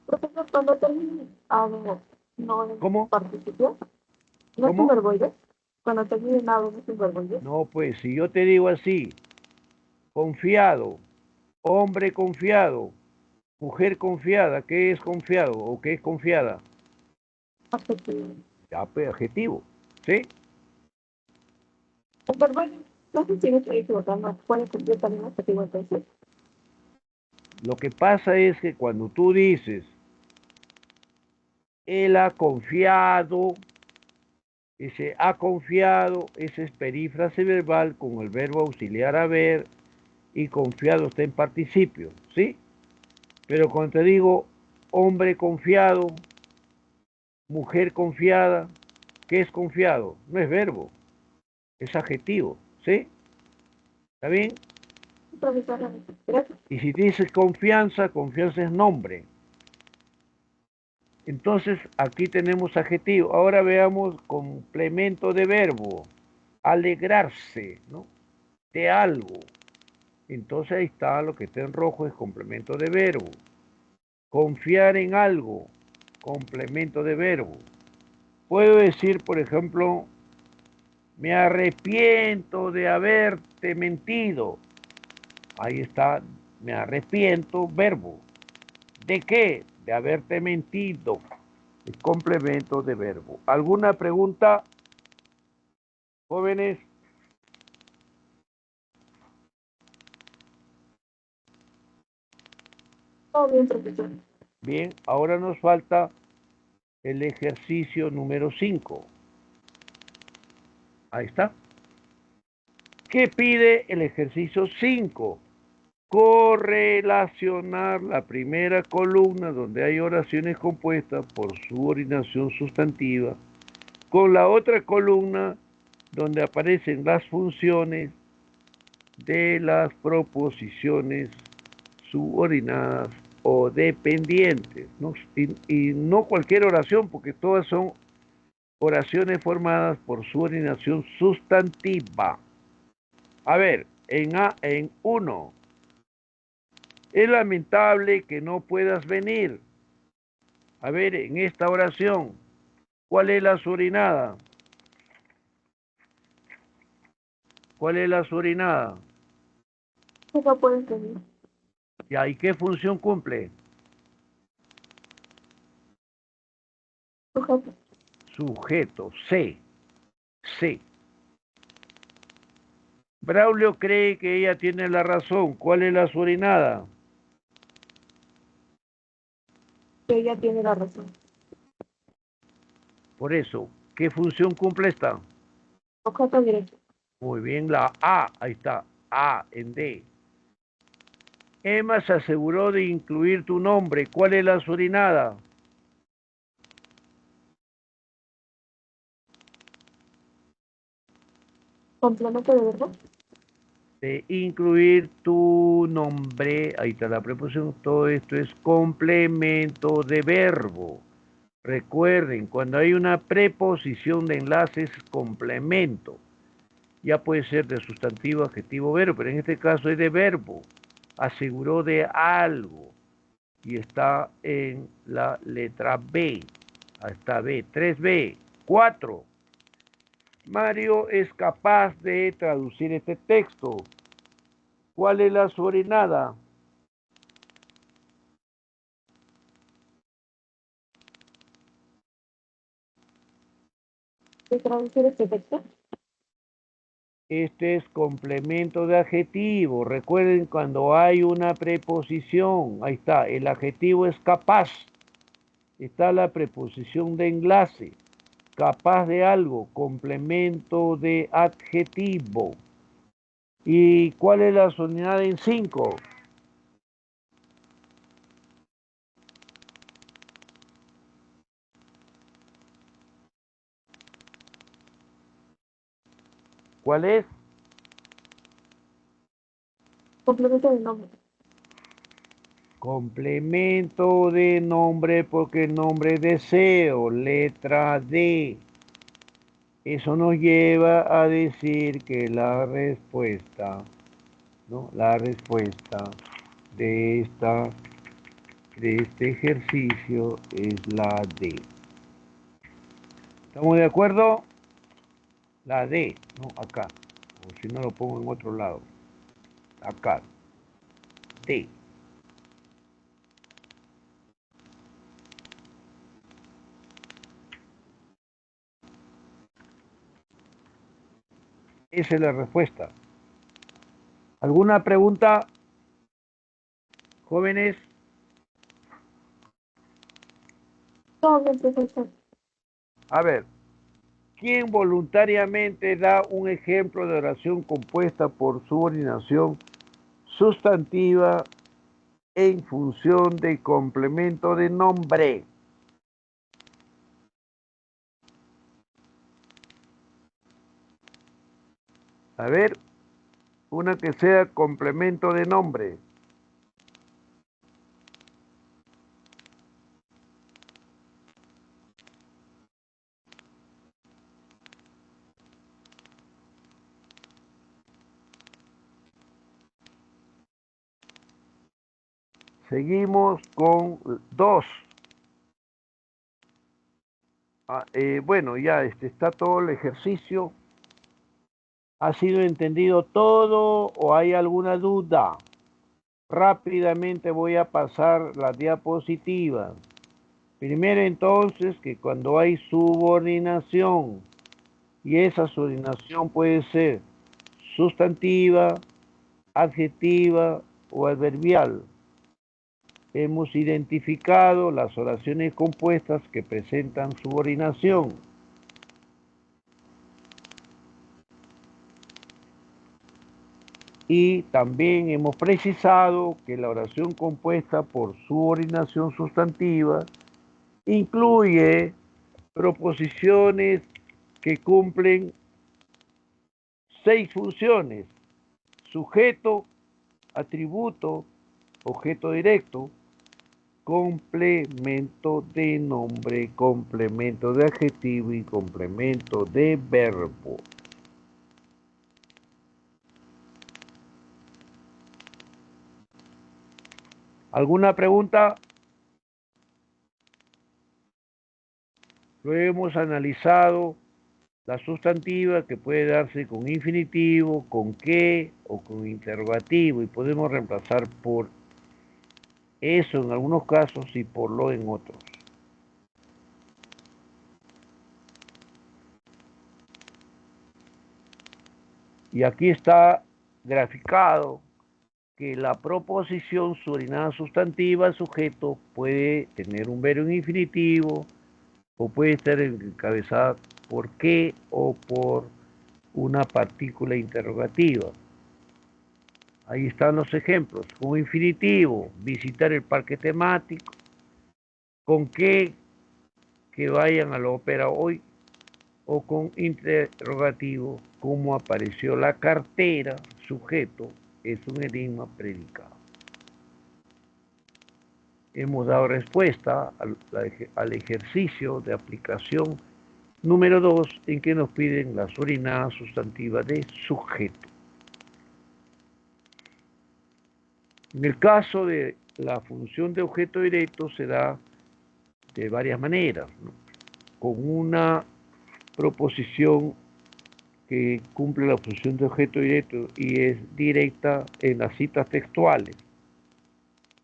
Speaker 2: Profesor, cuando termine algo no es
Speaker 1: ¿Cómo?
Speaker 2: participio, no es un
Speaker 1: ¿Cómo?
Speaker 2: verbo ir. Cuando termine en algo no es un verbo ir.
Speaker 1: No, pues si yo te digo así, confiado, hombre confiado, mujer confiada, ¿qué es confiado o qué es confiada?
Speaker 2: Adjetivo.
Speaker 1: Ya, pues adjetivo, ¿sí?
Speaker 2: El verbo ir, no sé si me estoy equivocando, puede cumplir también adjetivo entonces.
Speaker 1: Lo que pasa es que cuando tú dices, él ha confiado, ese ha confiado, ese es perífrase verbal con el verbo auxiliar haber y confiado está en participio, ¿sí? Pero cuando te digo hombre confiado, mujer confiada, ¿qué es confiado? No es verbo, es adjetivo, ¿sí? ¿Está bien?
Speaker 2: Profesor, gracias.
Speaker 1: Y si dices confianza, confianza es nombre. Entonces aquí tenemos adjetivo. Ahora veamos complemento de verbo. Alegrarse, ¿no? De algo. Entonces ahí está lo que está en rojo, es complemento de verbo. Confiar en algo, complemento de verbo. Puedo decir, por ejemplo, me arrepiento de haberte mentido. Ahí está, me arrepiento, verbo. ¿De qué? De haberte mentido. Es complemento de verbo. ¿Alguna pregunta, jóvenes?
Speaker 2: Todo bien, profesor.
Speaker 1: Bien, ahora nos falta el ejercicio número 5. Ahí está. ¿Qué pide el ejercicio 5? Correlacionar la primera columna donde hay oraciones compuestas por subordinación sustantiva con la otra columna donde aparecen las funciones de las proposiciones subordinadas o dependientes, ¿no? Y no cualquier oración, porque todas son oraciones formadas por subordinación sustantiva. A ver, en 1, es lamentable que no puedas venir. A ver, en esta oración, ¿cuál es la subordinada? ¿Cuál es la subordinada?
Speaker 2: No puede entender.
Speaker 1: Ya, ¿y qué función cumple?
Speaker 2: Sujeto.
Speaker 1: Sujeto, C. C. Braulio cree que ella tiene la razón. ¿Cuál es la subordinada?
Speaker 2: Que ella tiene la razón.
Speaker 1: Por eso, ¿qué función cumple esta?
Speaker 2: Objeto directo.
Speaker 1: Muy bien, la A, ahí está, A en D. Emma se aseguró de incluir tu nombre. ¿Cuál es la subordinada?
Speaker 2: Complemento de verbo.
Speaker 1: De incluir tu nombre, ahí está la preposición, todo esto es complemento de verbo. Recuerden, cuando hay una preposición de enlace es complemento. Ya puede ser de sustantivo, adjetivo, verbo, pero en este caso es de verbo. Aseguró de algo y está en la letra B. Ahí está B, 3B, 4. Mario es capaz de traducir este texto. ¿Cuál es la subordinada?
Speaker 2: De traducir este texto.
Speaker 1: Este es complemento de adjetivo. Recuerden cuando hay una preposición. Ahí está, el adjetivo es capaz. Está la preposición de enlace. capaz de algo, complemento de adjetivo. ¿Y cuál es la unidad en 5? ¿Cuál es?
Speaker 2: Complemento de nombre.
Speaker 1: Complemento de nombre porque el nombre es deseo, letra D. Eso nos lleva a decir que la respuesta, ¿no? La respuesta de este ejercicio es la D. ¿Estamos de acuerdo? La D, ¿no? Acá. O si no lo pongo en otro lado. Acá. D. Esa es la respuesta. ¿Alguna pregunta, jóvenes?
Speaker 2: Todo bien, profesor.
Speaker 1: A ver, ¿quién voluntariamente da un ejemplo de oración compuesta por subordinación sustantiva en función de complemento de nombre? A ver, una que sea complemento de nombre. Seguimos con 2. Bueno, ya está todo el ejercicio. ¿Ha sido entendido todo o hay alguna duda? Rápidamente voy a pasar la diapositiva. Primero entonces que cuando hay subordinación, y esa subordinación puede ser sustantiva, adjetiva o adverbial, hemos identificado las oraciones compuestas que presentan subordinación. Y también hemos precisado que la oración compuesta por subordinación sustantiva incluye proposiciones que cumplen 6 funciones: sujeto, atributo, objeto directo, complemento de nombre, complemento de adjetivo y complemento de verbo. ¿Alguna pregunta? Lo hemos analizado. La sustantiva, que puede darse con infinitivo, con qué o con interrogativo, y podemos reemplazar por eso en algunos casos y por lo en otros. Y aquí está graficado que la proposición subordinada sustantiva sujeto puede tener un verbo en infinitivo o puede estar encabezada por qué o por una partícula interrogativa. Ahí están los ejemplos. Con infinitivo, visitar el parque temático. Con qué, que vayan a la ópera hoy. O con interrogativo, cómo apareció la cartera, sujeto, es un enigma predicado. Hemos dado respuesta al ejercicio de aplicación número 2 en que nos piden la subordinada sustantiva de sujeto. En el caso de la función de objeto directo se da de varias maneras, ¿no? Con una proposición que cumple la función de objeto directo y es directa en las citas textuales.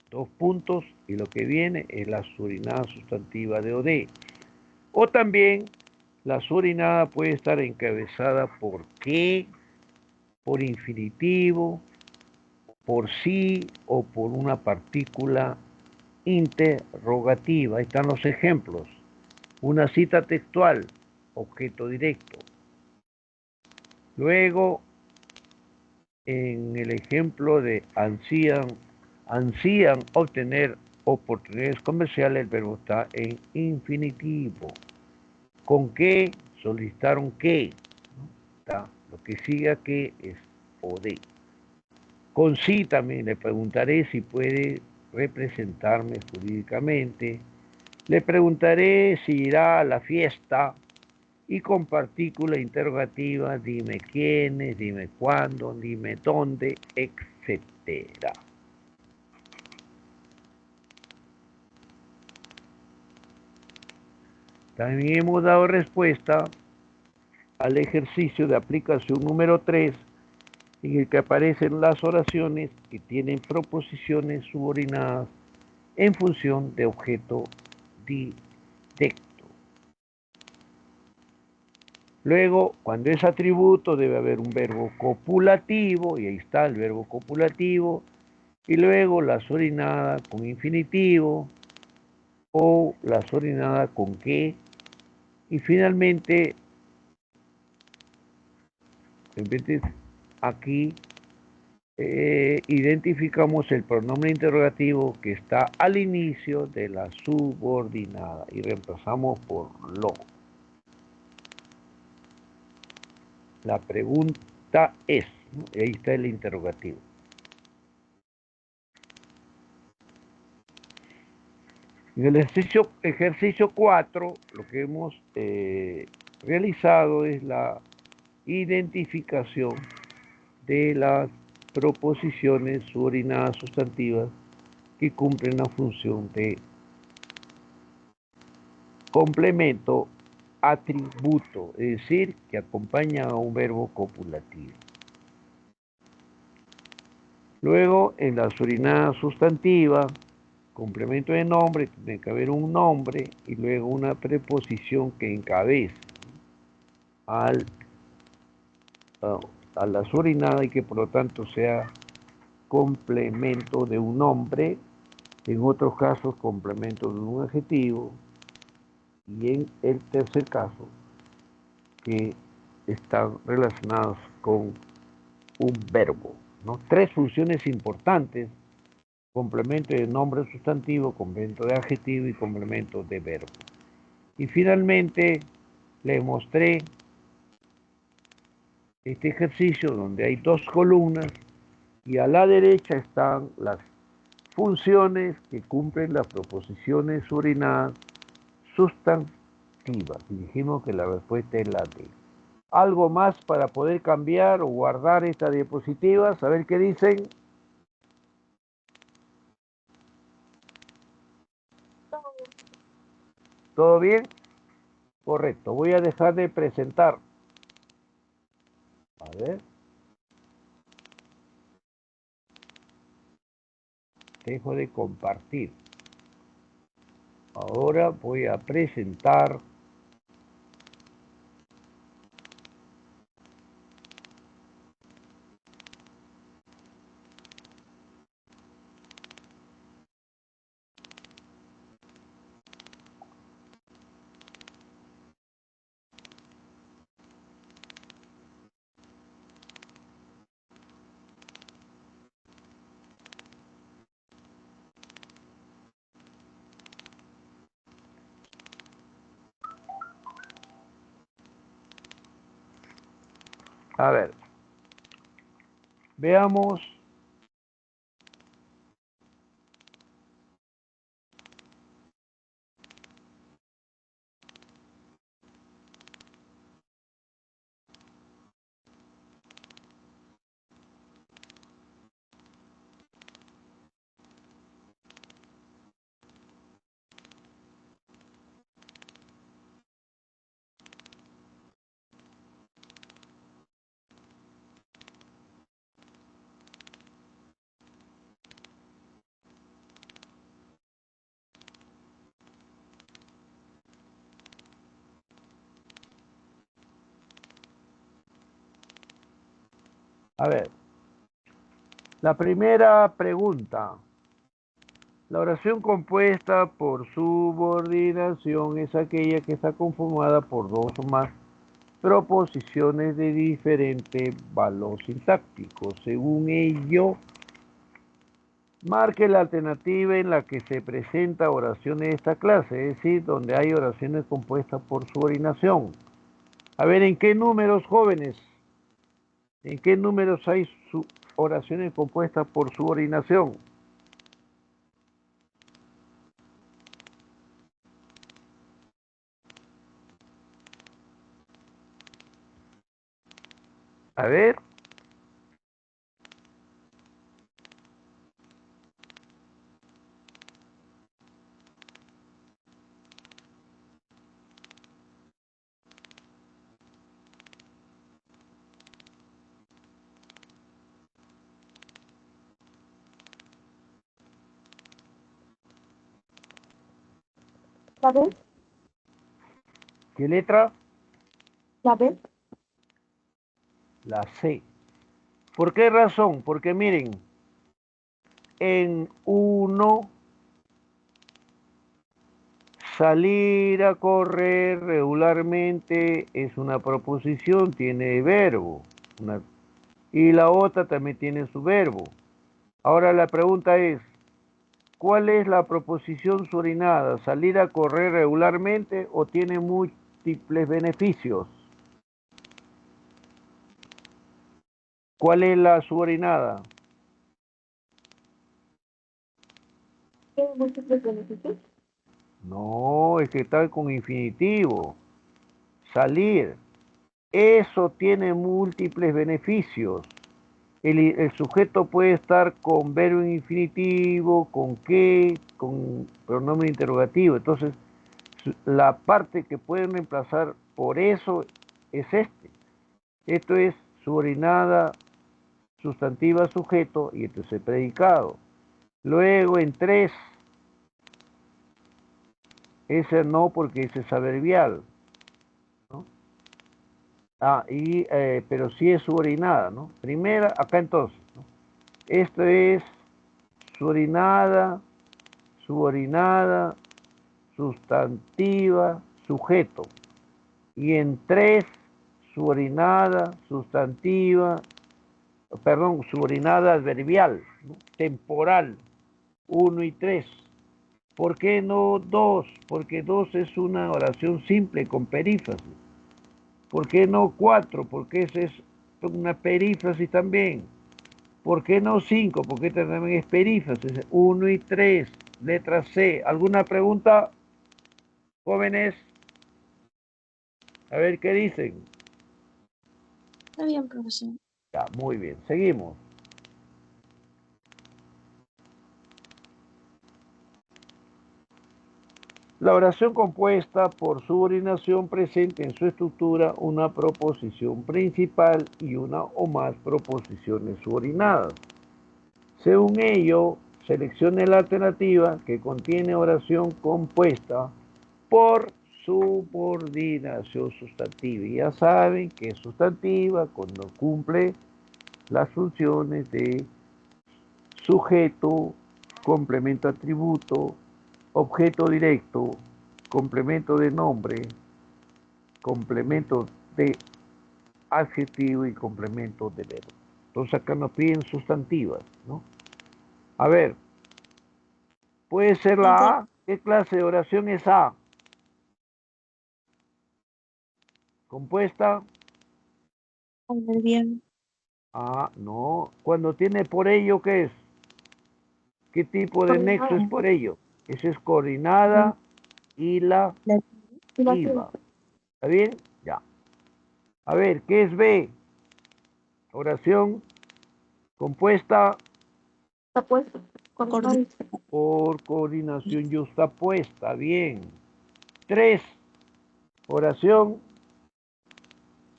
Speaker 1: 2 puntos y lo que viene es la subordinada sustantiva de OD. O también la subordinada puede estar encabezada por qué, por infinitivo, por sí o por una partícula interrogativa. Ahí están los ejemplos. Una cita textual. objeto directo. Luego, en el ejemplo de ansían obtener oportunidades comerciales, el verbo está en infinitivo. ¿Con qué? Solicitaron qué. ¿Está? Lo que sigue aquí es poder. Con sí también le preguntaré si puede representarme jurídicamente. Le preguntaré si irá a la fiesta. Y con partícula interrogativa, dime quiénes, dime cuándo, dime dónde, etcétera. También hemos dado respuesta al ejercicio de aplicación número 3, en el que aparecen las oraciones que tienen proposiciones subordinadas en función de objeto directo. Luego, cuando es atributo, debe haber un verbo copulativo, y ahí está el verbo copulativo, y luego la subordinada con infinitivo, o la subordinada con qué, y finalmente, aquí identificamos el pronombre interrogativo que está al inicio de la subordinada y reemplazamos por lo. La pregunta es, ¿no? Y ahí está el interrogativo. En el ejercicio 4, lo que hemos realizado es la identificación de las proposiciones subordinadas sustantivas que cumplen la función de complemento atributo, es decir, que acompaña a un verbo copulativo. Luego, en la subordinada sustantiva, complemento de nombre, tiene que haber un nombre y luego una preposición que encabece a la subordinada y que por lo tanto sea complemento de un nombre, en otros casos complemento de un adjetivo, y en el tercer caso que están relacionados con un verbo, ¿no? Tres funciones importantes: complemento de nombre sustantivo, complemento de adjetivo y complemento de verbo. Y finalmente les mostré este ejercicio donde hay dos columnas y a la derecha están las funciones que cumplen las proposiciones subordinadas sustantivas. Y dijimos que la respuesta es la D. Algo más para poder cambiar o guardar esta diapositiva, saber qué dicen. ¿Todo bien? Correcto. Voy a dejar de presentar. A ver. Dejo de compartir. Ahora voy a presentar. A ver. Veamos. A ver. La primera pregunta. La oración compuesta por subordinación es aquella que está conformada por dos o más proposiciones de diferente valor sintáctico. Según ello, marque la alternativa en la que se presenta oraciones de esta clase, es decir, donde hay oraciones compuestas por subordinación. A ver, ¿en qué números, jóvenes? ¿En qué números hay oraciones compuestas por subordinación? A ver.
Speaker 2: ¿La B?
Speaker 1: ¿Qué letra?
Speaker 2: ¿La B?
Speaker 1: La C. ¿Por qué razón? Porque miren, en uno, salir a correr regularmente es una proposición, tiene verbo. Y la otra también tiene su verbo. Ahora la pregunta es, ¿cuál es la proposición subordinada? ¿Salir a correr regularmente o tiene múltiples beneficios? ¿Cuál es la subordinada?
Speaker 2: ¿Tiene múltiples beneficios?
Speaker 1: No, es que está con infinitivo. Salir. Eso tiene múltiples beneficios. El sujeto puede estar con verbo infinitivo, con qué, con pronombre interrogativo. Entonces, la parte que pueden reemplazar por eso es este. Esto es subordinada sustantiva sujeto y esto es el predicado. Luego en 3, ese no porque ese es adverbial, ¿no? Pero sí es subordinada, ¿no? Primera, acá entonces, ¿no? Esto es subordinada, sustantiva, sujeto. Y en 3, subordinada, subordinada adverbial, ¿no? Temporal, 1 y 3. ¿Por qué no 2? Porque 2 es una oración simple con perífrasis. ¿Por qué no 4? Porque esa es una perífrasis también. ¿Por qué no 5? Porque esta también es perífrasis. 1 y 3, letra C. ¿Alguna pregunta, jóvenes? A ver qué dicen.
Speaker 4: Está bien, profesor.
Speaker 1: Ya, muy bien. Seguimos. La oración compuesta por subordinación presenta en su estructura una proposición principal y una o más proposiciones subordinadas. Según ello, seleccione la alternativa que contiene oración compuesta por subordinación sustantiva. Y ya saben que es sustantiva cuando cumple las funciones de sujeto, complemento atributo, objeto directo, complemento de nombre, complemento de adjetivo y complemento de verbo. Entonces acá nos piden sustantivas, ¿no? A ver, puede ser la A. ¿Qué clase de oración es A? Compuesta.
Speaker 4: Adverbial.
Speaker 1: Ah, no. Cuando tiene por ello, ¿qué es? ¿Qué tipo de nexo es por ello? Eso es coordinada y la iva. ¿Está bien? Ya. A ver, ¿qué es B? Oración compuesta
Speaker 2: Está puesto.
Speaker 1: por coordinación yuxtapuesta. Bien. 3. Oración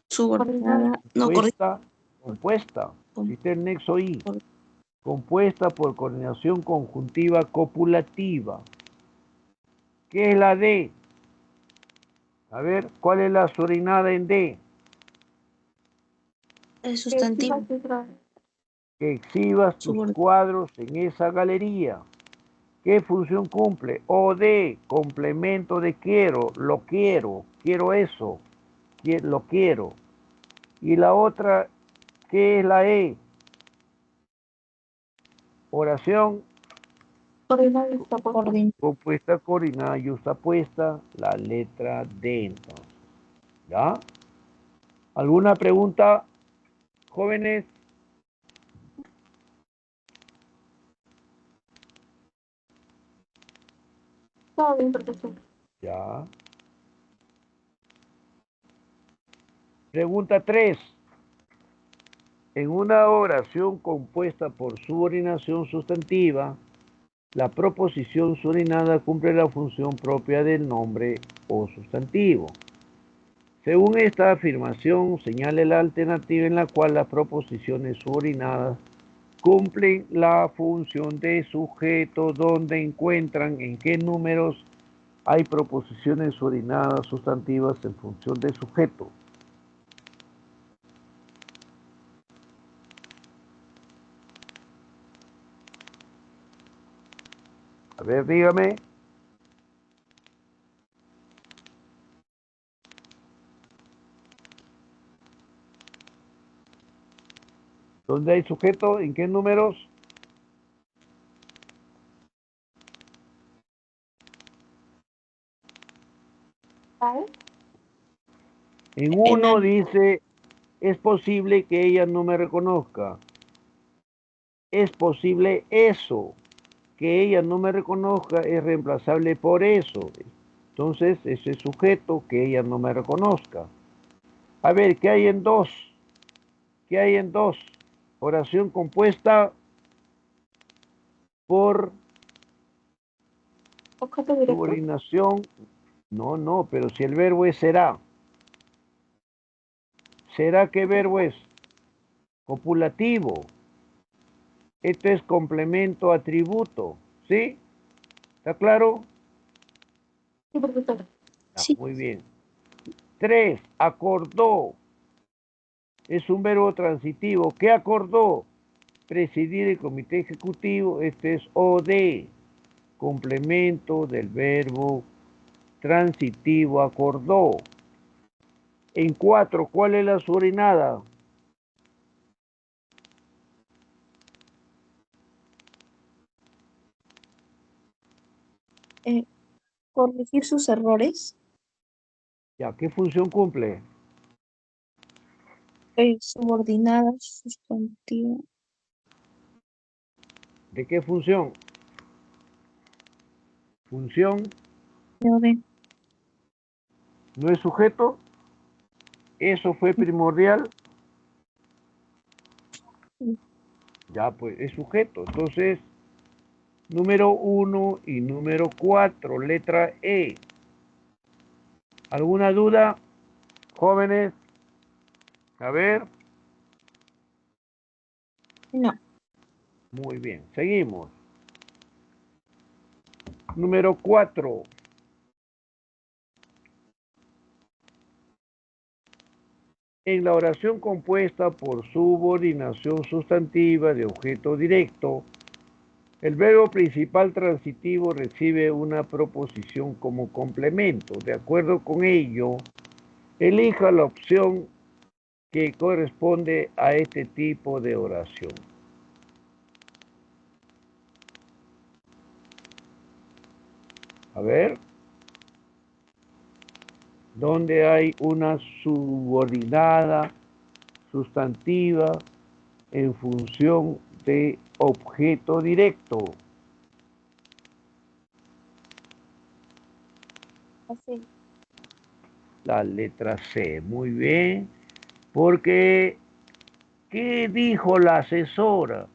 Speaker 4: Subordinada. No,
Speaker 1: compuesta. Existe el nexo I. Compuesta por coordinación conjuntiva copulativa. ¿Qué es la D? A ver, ¿cuál es la subordinada en D?
Speaker 4: es sustantivo.
Speaker 1: Que exhibas tus cuadros en esa galería. ¿Qué función cumple? O de complemento de quiero, quiero eso, lo quiero. Y la otra, ¿qué es la E? Oración
Speaker 2: Coordinada yuxtapuesta.
Speaker 1: compuesta, coordinada, yuxtapuesta, la letra D entonces. ¿Ya? ¿Alguna pregunta, jóvenes?
Speaker 2: Todo bien, profesor.
Speaker 1: Ya. Pregunta 3. En una oración compuesta por subordinación sustantiva, la proposición subordinada cumple la función propia del nombre o sustantivo. Según esta afirmación, señale la alternativa en la cual las proposiciones subordinadas cumplen la función de sujeto, donde encuentran en qué números hay proposiciones subordinadas sustantivas en función de sujeto. A ver, dígame. ¿Dónde hay sujeto? ¿En qué números?
Speaker 2: ¿Sabes?
Speaker 1: En
Speaker 4: En
Speaker 1: uno
Speaker 4: el,
Speaker 1: dice, es posible que ella no me reconozca. Es posible eso. Que ella no me reconozca es reemplazable por eso. Entonces, ese sujeto que ella no me reconozca. A ver, ¿qué hay en 2? ¿Qué hay en 2? Oración compuesta por
Speaker 2: Objeto directo.
Speaker 1: subordinación. No, pero si el verbo es será. ¿Será qué verbo es? Copulativo. Esto es complemento atributo. ¿Sí? ¿Está claro?
Speaker 2: Sí, profesor.
Speaker 1: Ah,
Speaker 4: sí,
Speaker 1: muy bien. 3. Acordó. Es un verbo transitivo. ¿Qué acordó? Presidir el comité ejecutivo. Este es OD. Complemento del verbo transitivo acordó. En 4, ¿cuál es la subordinada?
Speaker 4: eh, corregir sus errores,
Speaker 1: Ya, ¿qué función cumple?
Speaker 4: subordinadas, sustantivo,
Speaker 1: ¿De qué función? Función
Speaker 4: de,
Speaker 1: no es sujeto. Eso fue primordial. Ya, pues es sujeto. Entonces, número 1 y número 4, letra E. ¿Alguna duda, jóvenes? A ver.
Speaker 4: no,
Speaker 1: Muy bien, seguimos. Número 4. En la oración compuesta por subordinación sustantiva de objeto directo, el verbo principal transitivo recibe una proposición como complemento. De acuerdo con ello, elija la opción que corresponde a este tipo de oración. A ver, ¿dónde hay una subordinada sustantiva en función de objeto directo?
Speaker 4: así,
Speaker 1: La letra C, muy bien, porque ¿qué dijo la asesora?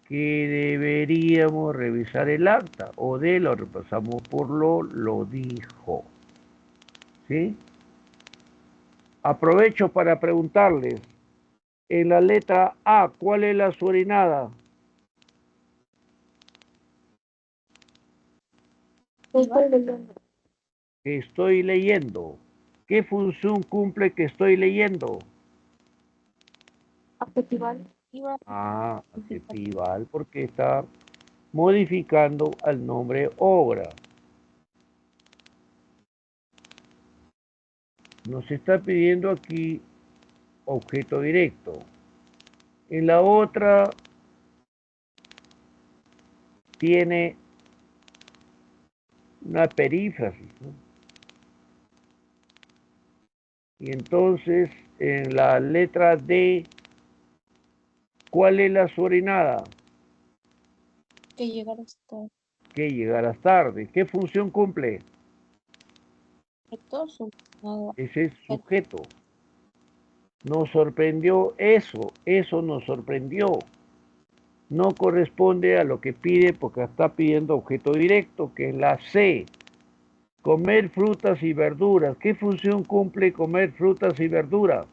Speaker 1: Que deberíamos revisar el acta, o de lo repasamos por lo dijo. ¿Sí? Aprovecho para preguntarles, en la letra A, ¿cuál es la subordinada?
Speaker 2: Estoy leyendo.
Speaker 1: Que estoy leyendo. ¿Qué función cumple que estoy leyendo?
Speaker 2: Adjetival.
Speaker 4: iba
Speaker 1: Ah, adjetival, porque está modificando al nombre obra. Nos está pidiendo aquí objeto directo. En la otra tiene una perífrasis, ¿no? Y entonces en la letra D, ¿cuál es la subordinada?
Speaker 4: Que llegar hasta
Speaker 1: Que llegarás tarde. ¿Qué función cumple?
Speaker 4: objeto subordinado.
Speaker 1: Ese es sujeto. Nos sorprendió eso nos sorprendió. No corresponde a lo que pide porque está pidiendo objeto directo, que es la C. Comer frutas y verduras. ¿Qué función cumple comer frutas y verduras?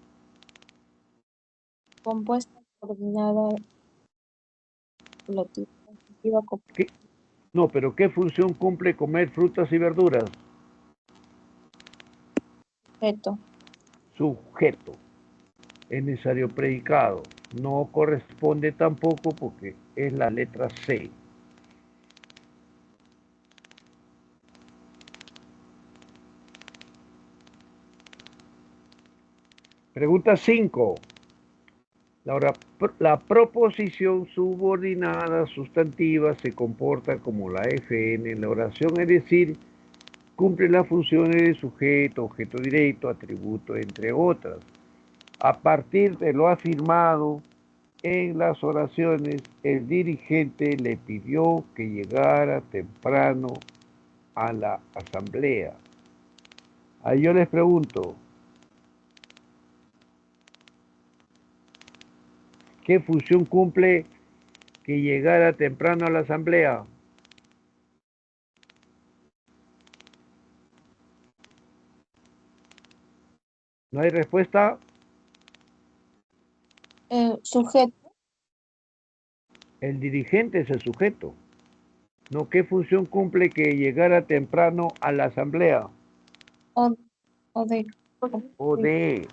Speaker 4: Compuesta coordinada relativa
Speaker 1: ¿Qué? No, pero ¿qué función cumple comer frutas y verduras?
Speaker 4: objeto.
Speaker 1: Sujeto. Es necesario predicado. No corresponde tampoco porque es la letra C. Pregunta 5. La proposición subordinada sustantiva se comporta como la FN en la oración, es decir, cumple las funciones de sujeto, objeto directo, atributo, entre otras. A partir de lo afirmado en las oraciones, el dirigente le pidió que llegara temprano a la asamblea. Ahí yo les pregunto, ¿qué función cumple que llegara temprano a la asamblea? ¿No hay respuesta?
Speaker 4: Sujeto.
Speaker 1: El dirigente es el sujeto. ¿No? ¿Qué función cumple que llegara temprano a la asamblea?
Speaker 4: O, o de.
Speaker 1: O de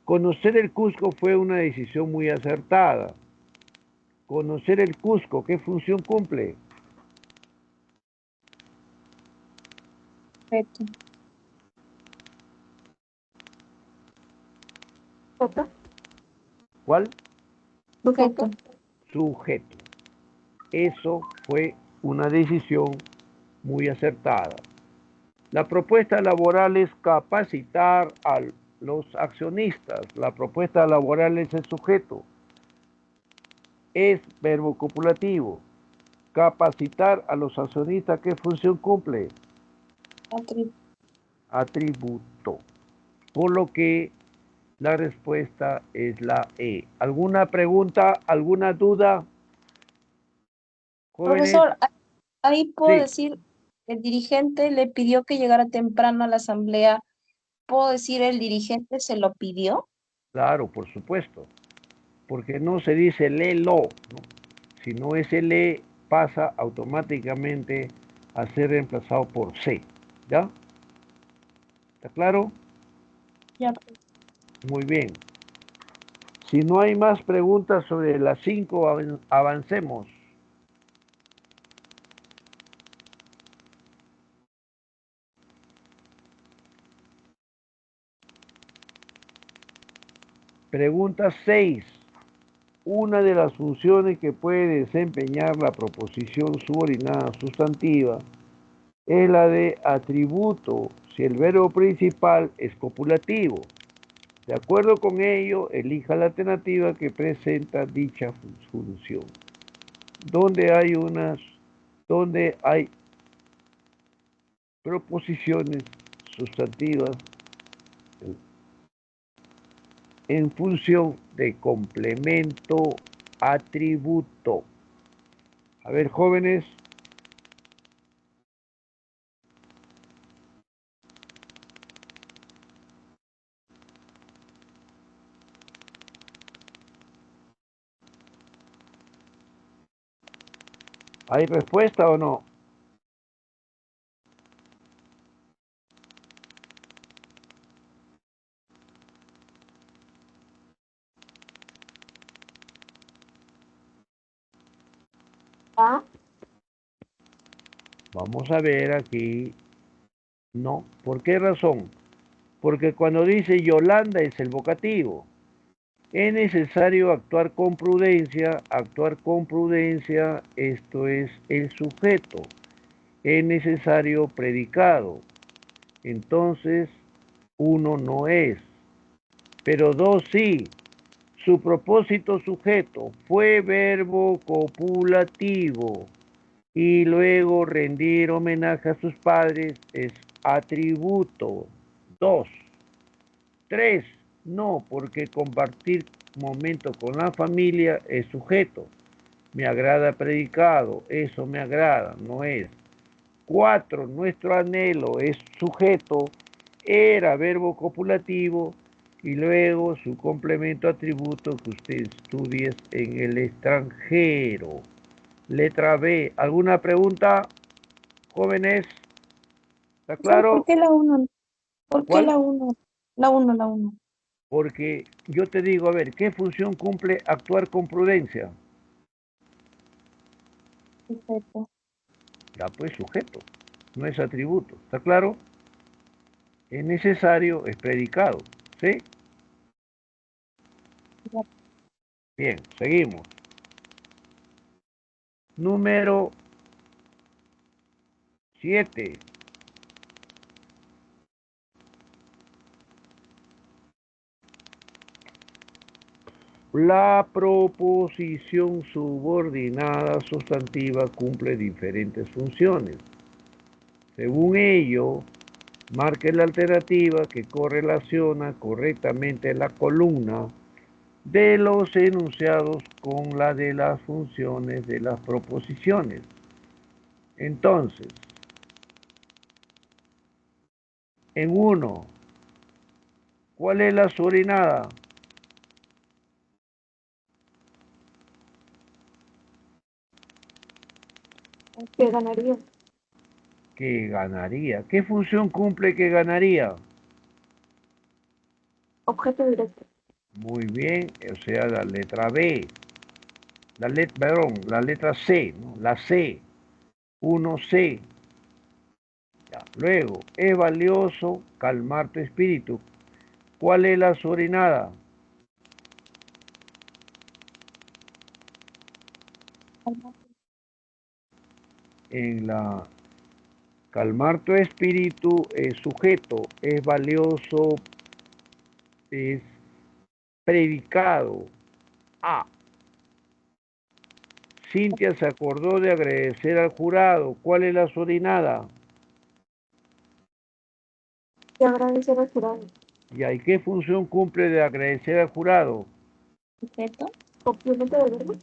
Speaker 1: conocer el Cusco fue una decisión muy acertada. Conocer el Cusco, ¿qué función cumple?
Speaker 4: Objeto.
Speaker 2: ¿Sujeto?
Speaker 1: ¿Cuál?
Speaker 4: Sujeto.
Speaker 1: Sujeto. Eso fue una decisión muy acertada. La propuesta laboral es capacitar a los accionistas. La propuesta laboral es el sujeto. Es verbo copulativo. Capacitar a los accionistas, ¿qué función cumple? Atributo. Por lo que la respuesta es la E. ¿Alguna pregunta? ¿Alguna duda? Jóvenes.
Speaker 4: Profesor, ahí puedo
Speaker 1: Sí,
Speaker 4: decir, el dirigente le pidió que llegara temprano a la asamblea. ¿Puedo decir el dirigente se lo pidió?
Speaker 1: claro, por supuesto. Porque no se dice léelo, ¿no? Si no ese le pasa automáticamente a ser reemplazado por C. ¿Ya? ¿Está claro?
Speaker 4: Ya.
Speaker 1: Muy bien. Si no hay más preguntas sobre las 5, avancemos. Pregunta 6. Una de las funciones que puede desempeñar la proposición subordinada sustantiva es la de atributo si el verbo principal es copulativo. De acuerdo con ello, elija la alternativa que presenta dicha función. Donde hay proposiciones sustantivas en función de complemento atributo. A ver, jóvenes. ¿Hay respuesta o no?
Speaker 2: ¿Ah?
Speaker 1: Vamos a ver aquí. No. ¿Por qué razón? Porque cuando dice Yolanda es el vocativo. Es necesario actuar con prudencia. Actuar con prudencia, esto es el sujeto. Es necesario predicado. Entonces, uno no es. Pero dos sí. Su propósito sujeto fue verbo copulativo. Y luego rendir homenaje a sus padres es atributo. Dos. Tres. No, porque compartir momento con la familia es sujeto. Me agrada predicado, eso me agrada, no es. Cuatro. Nuestro anhelo es sujeto, era verbo copulativo y luego su complemento atributo que usted estudie en el extranjero. Letra B. ¿Alguna pregunta, jóvenes? ¿Está
Speaker 4: Profesor, ¿por
Speaker 1: claro?
Speaker 4: qué la uno? ¿Por qué
Speaker 1: ¿Cuál?
Speaker 4: la uno? La uno, la uno.
Speaker 1: Porque yo te digo, a ver, ¿qué función cumple actuar con prudencia?
Speaker 4: Perfecto.
Speaker 1: Ya pues sujeto, no es atributo. ¿Está claro? Es necesario, es predicado. ¿Sí?
Speaker 4: Ya.
Speaker 1: Bien, seguimos. Número 7. La proposición subordinada sustantiva cumple diferentes funciones. Según ello, marque la alternativa que correlaciona correctamente la columna de los enunciados con la de las funciones de las proposiciones. Entonces, en 1, ¿cuál es la subordinada?
Speaker 2: ¿Qué ganaría?
Speaker 1: Que ganaría. ¿Qué función cumple que ganaría?
Speaker 2: Objeto directo.
Speaker 1: Muy bien, o sea, la letra B. La letra C, ¿no? La C. 1C. Ya. Luego, es valioso calmar tu espíritu. ¿Cuál es la subordinada? En la calmar tu espíritu es sujeto, es valioso, es predicado. A. Cintia se acordó de agradecer al jurado. ¿Cuál es la subordinada?
Speaker 2: Te agradecer al jurado.
Speaker 1: ¿Y qué función cumple de agradecer al jurado?
Speaker 4: Perfecto.
Speaker 2: Complemento de verbo.
Speaker 4: No,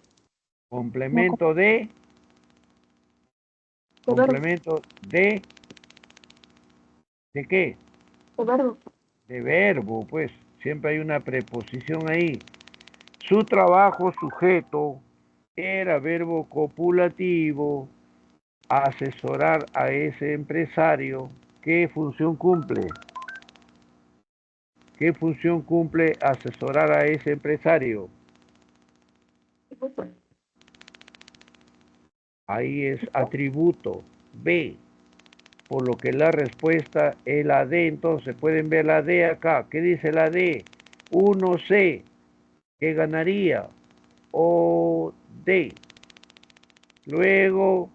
Speaker 1: Complemento de,
Speaker 2: De verbo.
Speaker 1: complemento ¿de qué?
Speaker 2: De verbo.
Speaker 1: De verbo, pues siempre hay una preposición ahí. Su trabajo sujeto era verbo copulativo, asesorar a ese empresario. ¿Qué función cumple? ¿Qué función cumple asesorar a ese empresario? Ahí es atributo. B. Por lo que la respuesta es la D. Entonces pueden ver la D acá. ¿Qué dice la D? 1C. ¿Qué ganaría? O D. Luego,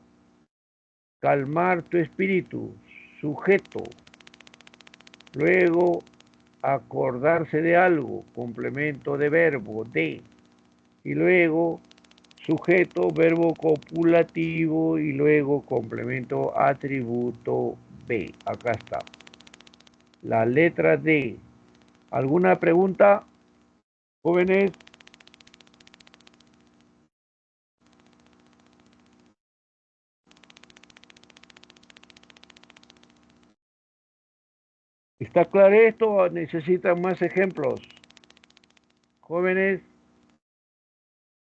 Speaker 1: calmar tu espíritu. Sujeto. Luego, acordarse de algo. Complemento de verbo. D. Y luego, sujeto, verbo copulativo y luego complemento atributo B. Acá está. La letra D. ¿Alguna pregunta, jóvenes? ¿Está claro esto o necesitan más ejemplos? Jóvenes,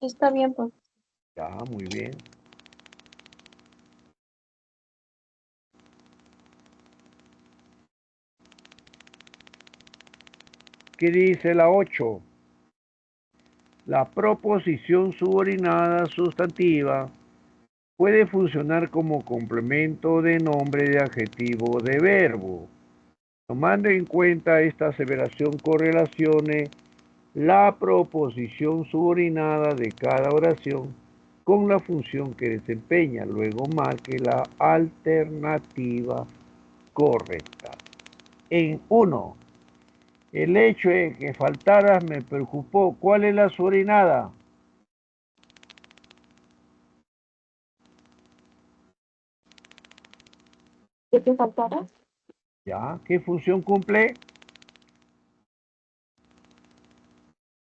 Speaker 4: está bien, pues.
Speaker 1: ya, muy bien. ¿Qué dice la 8? La proposición subordinada sustantiva puede funcionar como complemento de nombre, de adjetivo, de verbo. Tomando en cuenta esta aseveración, correlacione la proposición subordinada de cada oración con la función que desempeña. Luego marque la alternativa correcta. En 1, el hecho de que faltaras me preocupó. ¿Cuál es la subordinada?
Speaker 2: ¿De qué faltara?
Speaker 1: ¿Ya? ¿Qué función cumple?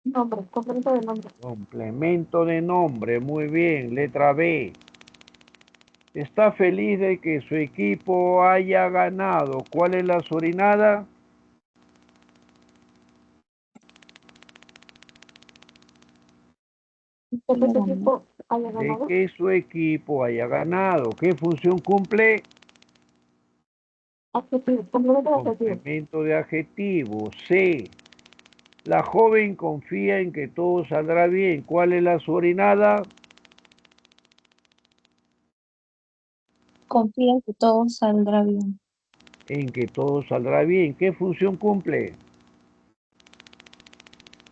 Speaker 2: Nombre, complemento de nombre.
Speaker 1: Complemento de nombre. Muy bien. Letra B. Está feliz de que su equipo haya ganado. ¿Cuál es la subordinada?
Speaker 2: ¿De que ese equipo haya
Speaker 1: De
Speaker 2: ganado?
Speaker 1: que su equipo haya ganado. ¿Qué función cumple?
Speaker 2: Adjetivo, complemento de adjetivo.
Speaker 1: Complemento de adjetivo. C. La joven confía en que todo saldrá bien. ¿Cuál es la subordinada?
Speaker 4: Confía en que todo saldrá bien.
Speaker 1: En que todo saldrá bien. ¿Qué función cumple?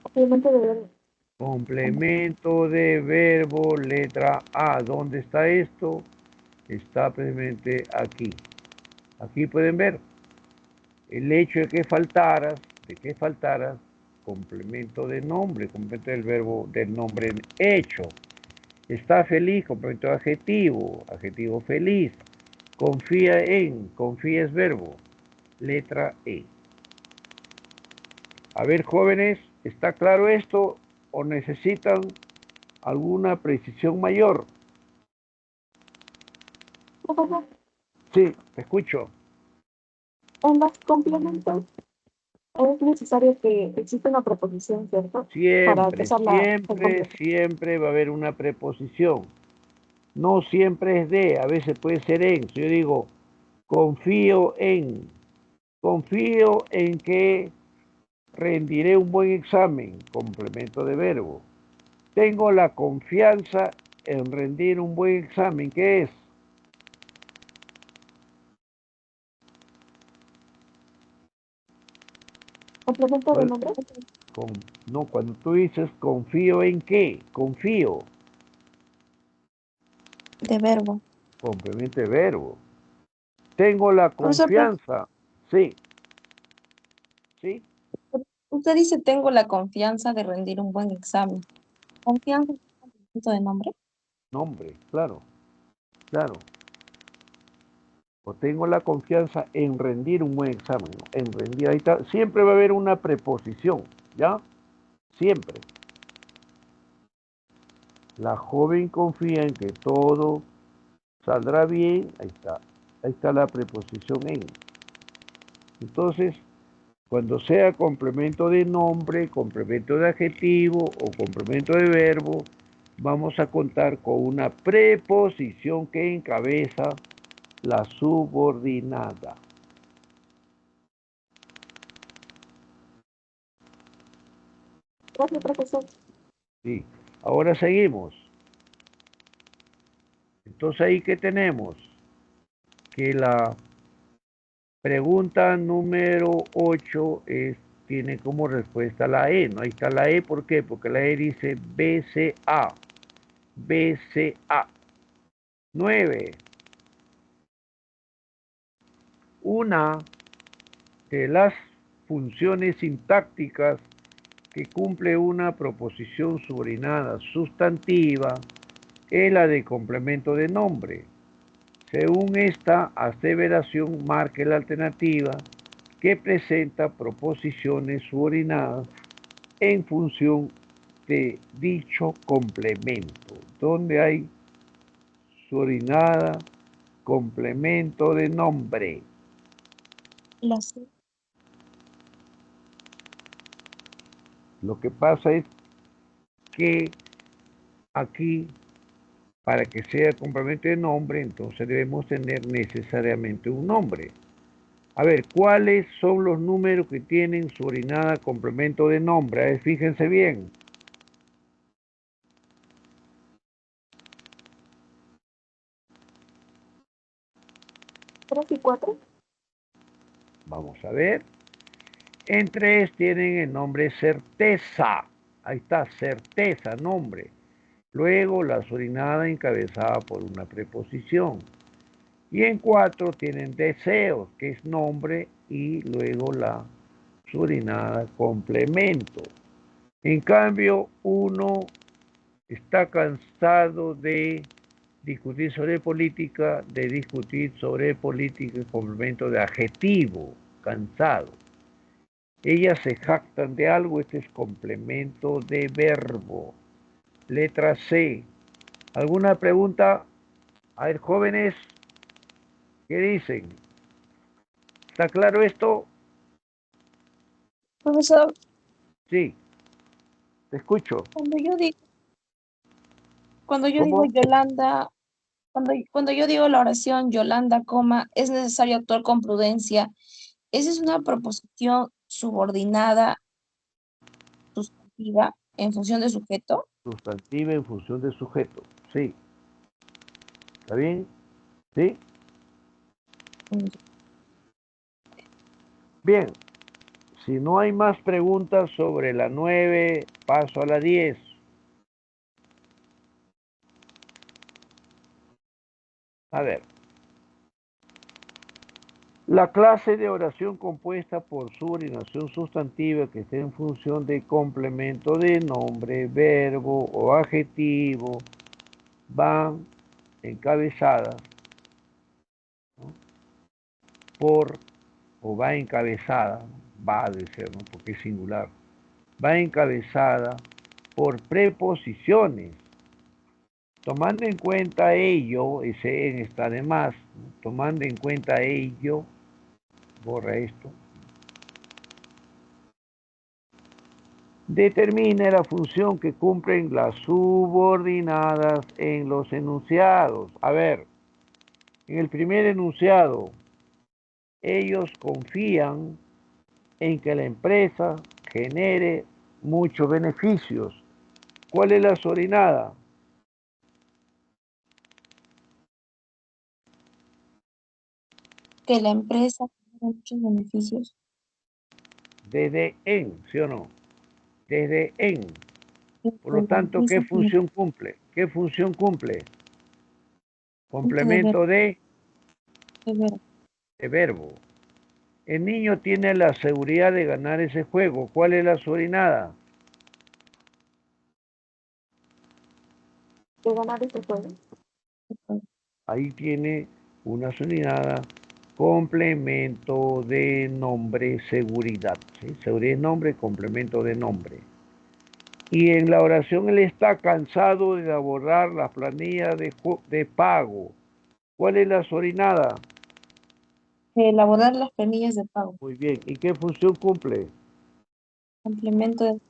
Speaker 2: Complemento de verbo.
Speaker 1: Complemento de verbo, letra A. ¿Dónde está esto? Está precisamente aquí. Aquí pueden ver el hecho de que faltaras, complemento de nombre, complemento del verbo del nombre hecho. Está feliz, complemento de adjetivo, adjetivo feliz. Confía es verbo, letra E. A ver, jóvenes, ¿está claro esto o necesitan alguna precisión mayor?
Speaker 2: Profesor,
Speaker 1: Sí, te escucho.
Speaker 2: en los complementos es necesario que exista una preposición, ¿cierto? Para
Speaker 1: Siempre,
Speaker 2: empezar el
Speaker 1: siempre,
Speaker 2: complemento.
Speaker 1: siempre va a haber una preposición. No siempre es de, a veces puede ser en. Si yo digo, confío en que rendiré un buen examen, complemento de verbo. Tengo la confianza en rendir un buen examen, ¿qué es?
Speaker 2: Complemento de
Speaker 1: ¿Cuál?
Speaker 2: nombre.
Speaker 1: No, cuando tú dices confío en qué, confío,
Speaker 4: De verbo.
Speaker 1: complemento de verbo. Tengo la
Speaker 4: Profesor, pero
Speaker 1: confianza, sí, sí,
Speaker 4: usted dice tengo la confianza de rendir un buen examen. ¿Confianza es un complemento de nombre?
Speaker 1: nombre, claro, claro. O tengo la confianza en rendir un buen examen, ¿no? En rendir, ahí está. Siempre va a haber una preposición, ¿ya? Siempre. La joven confía en que todo saldrá bien, ahí está la preposición en. Entonces, cuando sea complemento de nombre, complemento de adjetivo o complemento de verbo, vamos a contar con una preposición que encabeza la subordinada.
Speaker 2: Gracias, profesor.
Speaker 1: Sí. Ahora seguimos. Entonces ahí que tenemos que la pregunta número 8 tiene como respuesta la E, ¿no? Ahí está la E, ¿por qué? Porque la E dice BCA, BCA. 9. Una de las funciones sintácticas que cumple una proposición subordinada sustantiva es la de complemento de nombre. Según esta aseveración, marque la alternativa que presenta proposiciones subordinadas en función de dicho complemento. Donde hay subordinada, complemento de nombre.
Speaker 4: La C.
Speaker 1: Lo que pasa es que aquí, para que sea complemento de nombre, entonces debemos tener necesariamente un nombre. A ver, ¿cuáles son los números que tienen subordinada complemento de nombre? A ver, fíjense bien.
Speaker 2: 3 y 4.
Speaker 1: Vamos a ver. En 3 tienen el nombre certeza. Ahí está, certeza, nombre. Luego la surinada encabezada por una preposición. Y en 4 tienen deseos, que es nombre, y luego la surinada complemento. En cambio, uno está cansado de discutir sobre política y complemento de adjetivo, cansado. Ellas se jactan de algo, este es complemento de verbo. Letra C. ¿Alguna pregunta? A ver, jóvenes, ¿qué dicen? ¿Está claro esto?
Speaker 4: Profesor,
Speaker 1: Sí, te escucho.
Speaker 4: cuando yo digo
Speaker 1: ¿Cómo?
Speaker 4: Yolanda, cuando yo digo la oración Yolanda, coma, es necesario actuar con prudencia. Esa es una proposición subordinada, sustantiva, en función de sujeto.
Speaker 1: Sustantiva en función de sujeto. Sí. ¿Está bien? ¿Sí? Bien. Si no hay más preguntas sobre la 9, paso a la 10. A ver. La clase de oración compuesta por subordinación sustantiva que esté en función de complemento de nombre, verbo o adjetivo van encabezadas, ¿no?, por, o va encabezada, va a ser, ¿no?, porque es singular, va encabezada por preposiciones. Tomando en cuenta ello, ese en está de más, ¿no?, tomando en cuenta ello, borra esto, determina la función que cumplen las subordinadas en los enunciados. A ver, en el primer enunciado, ellos confían en que la empresa genere muchos beneficios. ¿Cuál es la subordinada?
Speaker 4: Que la empresa tenga muchos beneficios.
Speaker 1: Desde en, ¿sí o no? Desde en. Por lo
Speaker 4: El
Speaker 1: tanto, ¿qué
Speaker 4: beneficio
Speaker 1: función cumple? ¿Qué función cumple?
Speaker 4: de
Speaker 1: Complemento
Speaker 4: ver.
Speaker 1: de verbo. El niño tiene la seguridad de ganar ese juego. ¿Cuál es la subordinada?
Speaker 2: De ganar este juego.
Speaker 1: Ahí tiene una subordinada, complemento de nombre, seguridad. ¿Sí? Seguridad de nombre, complemento de nombre. Y en la oración él está cansado de abordar las planillas de pago. ¿Cuál es la subordinada?
Speaker 4: Elaborar las planillas de pago.
Speaker 1: Muy bien. ¿Y qué función cumple?
Speaker 4: Complemento de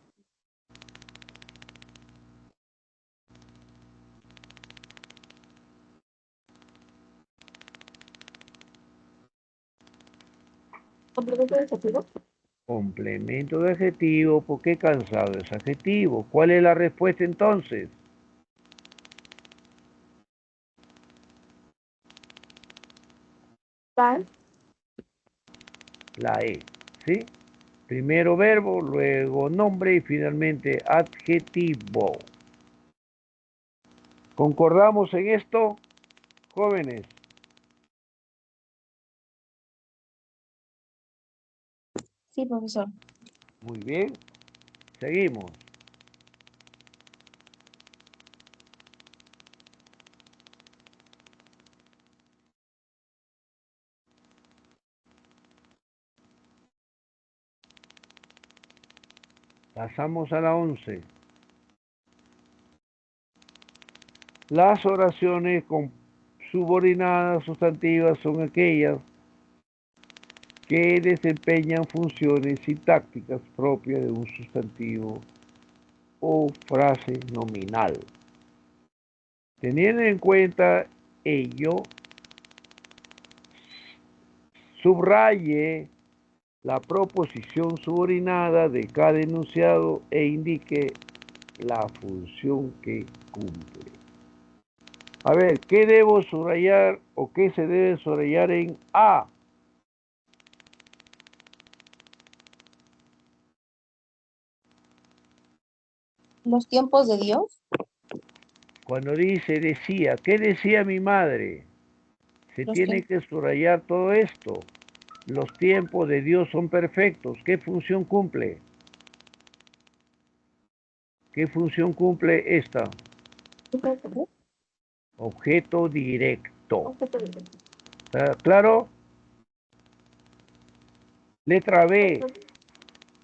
Speaker 2: Complemento de adjetivo.
Speaker 1: Complemento de adjetivo. ¿Por qué cansado es adjetivo? ¿Cuál es la respuesta entonces?
Speaker 2: Tal.
Speaker 1: La E. ¿Sí? Primero verbo, luego nombre y finalmente adjetivo. ¿Concordamos en esto, jóvenes?
Speaker 4: Sí, profesor.
Speaker 1: Muy bien. Seguimos. Pasamos a la 11. Las oraciones con subordinadas sustantivas son aquellas que desempeñan funciones sintácticas propias de un sustantivo o frase nominal. Teniendo en cuenta ello, subraye la proposición subordinada de cada enunciado e indique la función que cumple. A ver, ¿qué debo subrayar o qué se debe subrayar en A?
Speaker 4: Los tiempos de Dios.
Speaker 1: Cuando dice decía, ¿qué decía mi madre? Se
Speaker 4: Los
Speaker 1: tiene
Speaker 4: tiempos.
Speaker 1: que subrayar todo esto. Los tiempos de Dios son perfectos. ¿Qué función cumple? ¿Qué función cumple esta?
Speaker 2: Sujeto.
Speaker 1: Objeto directo.
Speaker 2: Objeto directo.
Speaker 1: ¿Está claro? Letra B.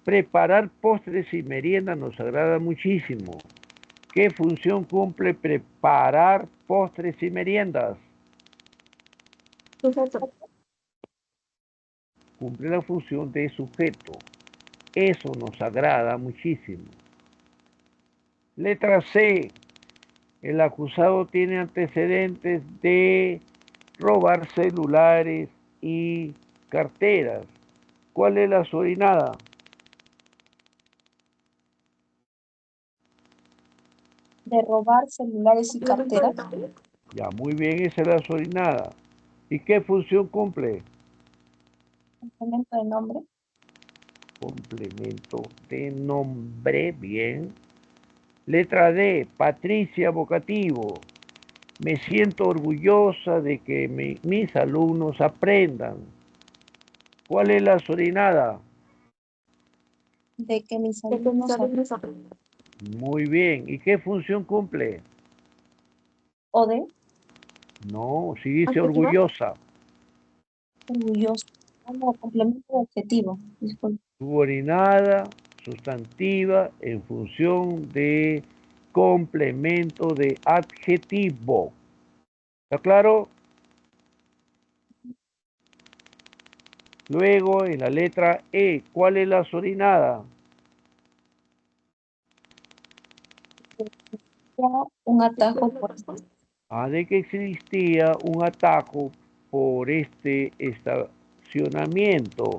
Speaker 1: Preparar postres y meriendas nos agrada muchísimo. ¿Qué función cumple preparar postres y meriendas?
Speaker 2: Sujeto.
Speaker 1: Cumple la función de sujeto. Eso nos agrada muchísimo. Letra C. El acusado tiene antecedentes de robar celulares y carteras. ¿Cuál es la sorinada?
Speaker 4: De robar celulares y carteras.
Speaker 1: Ya, muy bien, esa es la sorinada. ¿Y qué función cumple?
Speaker 4: Complemento de nombre.
Speaker 1: Complemento de nombre, bien. Letra D, Patricia vocativo. Me siento orgullosa de que mis alumnos aprendan. ¿Cuál es la sorinada?
Speaker 4: De que mis
Speaker 2: De que mis
Speaker 4: alumnos
Speaker 2: alumnos aprendan.
Speaker 1: Muy bien. ¿Y qué función cumple?
Speaker 4: o de
Speaker 1: No, si dice
Speaker 2: Adjetiva.
Speaker 1: orgullosa.
Speaker 4: orgulloso. Ah, no, complemento de adjetivo. Disculpe.
Speaker 1: Subordinada, sustantiva, en función de complemento de adjetivo. ¿Está claro? Luego, en la letra E, ¿cuál es la sorinada?
Speaker 4: Ya un atajo por
Speaker 1: De que existía un atajo por este estacionamiento.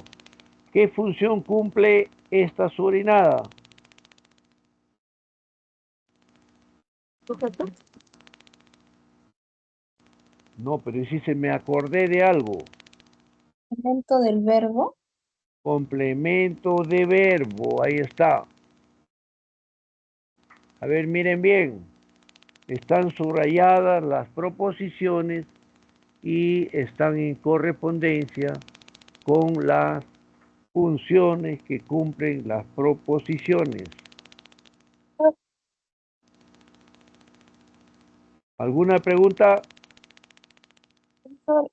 Speaker 1: ¿Qué función cumple esta sorinada?
Speaker 2: Sujeto.
Speaker 1: No, pero si se me acordé de algo.
Speaker 4: complemento del verbo.
Speaker 1: Complemento de verbo, ahí está. A ver, miren bien. Están subrayadas las proposiciones y están en correspondencia con las funciones que cumplen las proposiciones. ¿Alguna pregunta?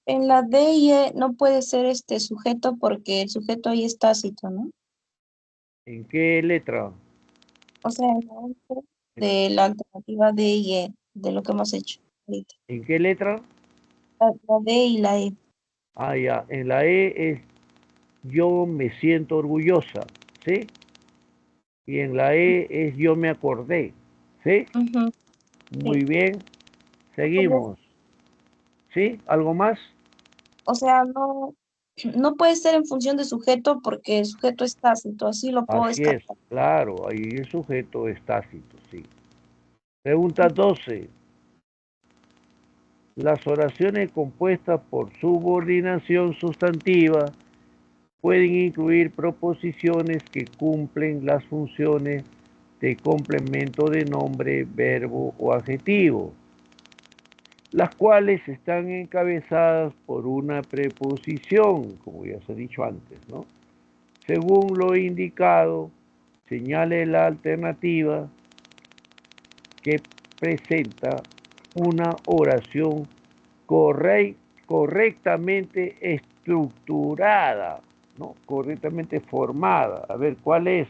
Speaker 4: En la D y E no puede ser este sujeto porque el sujeto ahí es tácito, ¿no?
Speaker 1: ¿En qué letra?
Speaker 4: O sea, en la 11 de la alternativa D y E, de lo que hemos hecho ahorita.
Speaker 1: ¿En qué letra?
Speaker 4: La D y la E.
Speaker 1: Ya, en la E es yo me siento orgullosa, ¿sí? Y en la E es yo me acordé, ¿sí?
Speaker 4: Ujú, sí.
Speaker 1: Muy bien,
Speaker 4: Entonces,
Speaker 1: seguimos, ¿sí? ¿Algo más?
Speaker 4: o sea, no puede ser en función de sujeto porque el sujeto es tácito, así lo puedo
Speaker 1: Así es,
Speaker 4: descartar.
Speaker 1: claro, ahí el sujeto es tácito, sí. Pregunta 12. Las oraciones compuestas por subordinación sustantiva pueden incluir proposiciones que cumplen las funciones de complemento de nombre, verbo o adjetivo, las cuales están encabezadas por una preposición, como ya se ha dicho antes, ¿no? Según lo indicado, señale la alternativa que presenta una oración correctamente estructurada, ¿no? Correctamente formada. A ver, ¿cuál es?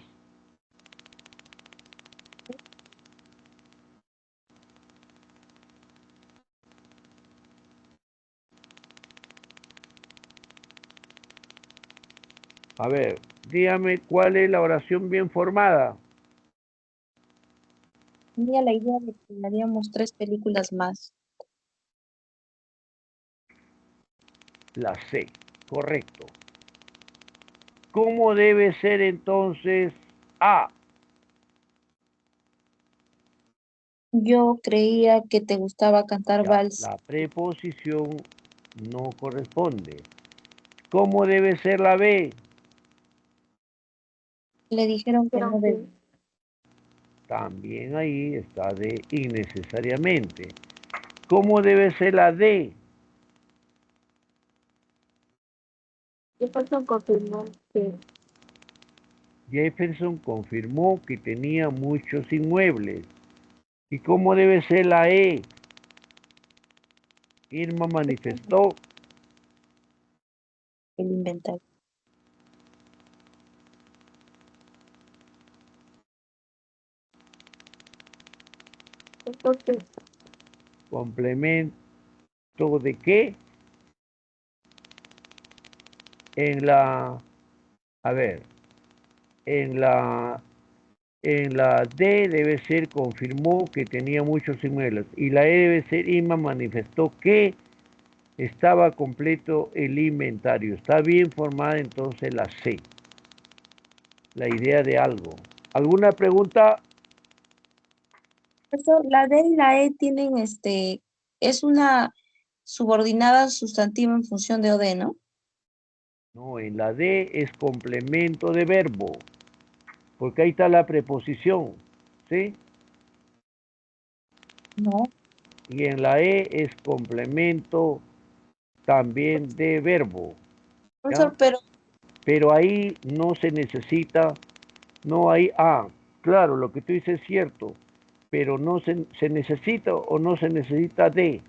Speaker 1: A ver, dígame cuál es la oración bien formada.
Speaker 4: Tenía la idea de que haríamos 3 películas más.
Speaker 1: La C, correcto. ¿Cómo debe ser entonces A?
Speaker 4: Yo creía que te gustaba cantar
Speaker 1: Ya,
Speaker 4: vals.
Speaker 1: la preposición no corresponde. ¿Cómo debe ser la B?
Speaker 4: Le dijeron que
Speaker 2: Pero
Speaker 4: no
Speaker 2: que
Speaker 4: debe.
Speaker 1: También ahí está de innecesariamente. ¿Cómo debe ser la D?
Speaker 2: Jefferson confirmó que
Speaker 1: Jefferson confirmó que tenía muchos inmuebles. ¿Y cómo debe ser la E? Irma manifestó.
Speaker 4: El inventario.
Speaker 2: entonces
Speaker 1: ¿Complemento de qué? En la, a ver, en la, en la D debe ser confirmó que tenía muchos inmuebles. Y la E debe ser Irma manifestó que estaba completo el inventario. Está bien formada entonces la C. La idea de algo. ¿Alguna pregunta?
Speaker 4: Eso, la D y la E tienen es una subordinada sustantiva en función de OD, ¿no?
Speaker 1: No, en la D es complemento de verbo, porque ahí está la preposición, ¿sí?
Speaker 4: No.
Speaker 1: Y en la E es complemento también de verbo, ¿ya?
Speaker 4: Profesor, pero
Speaker 1: Pero ahí no se necesita, no hay, claro, lo que tú dices es cierto, pero no se necesita o no se necesita de,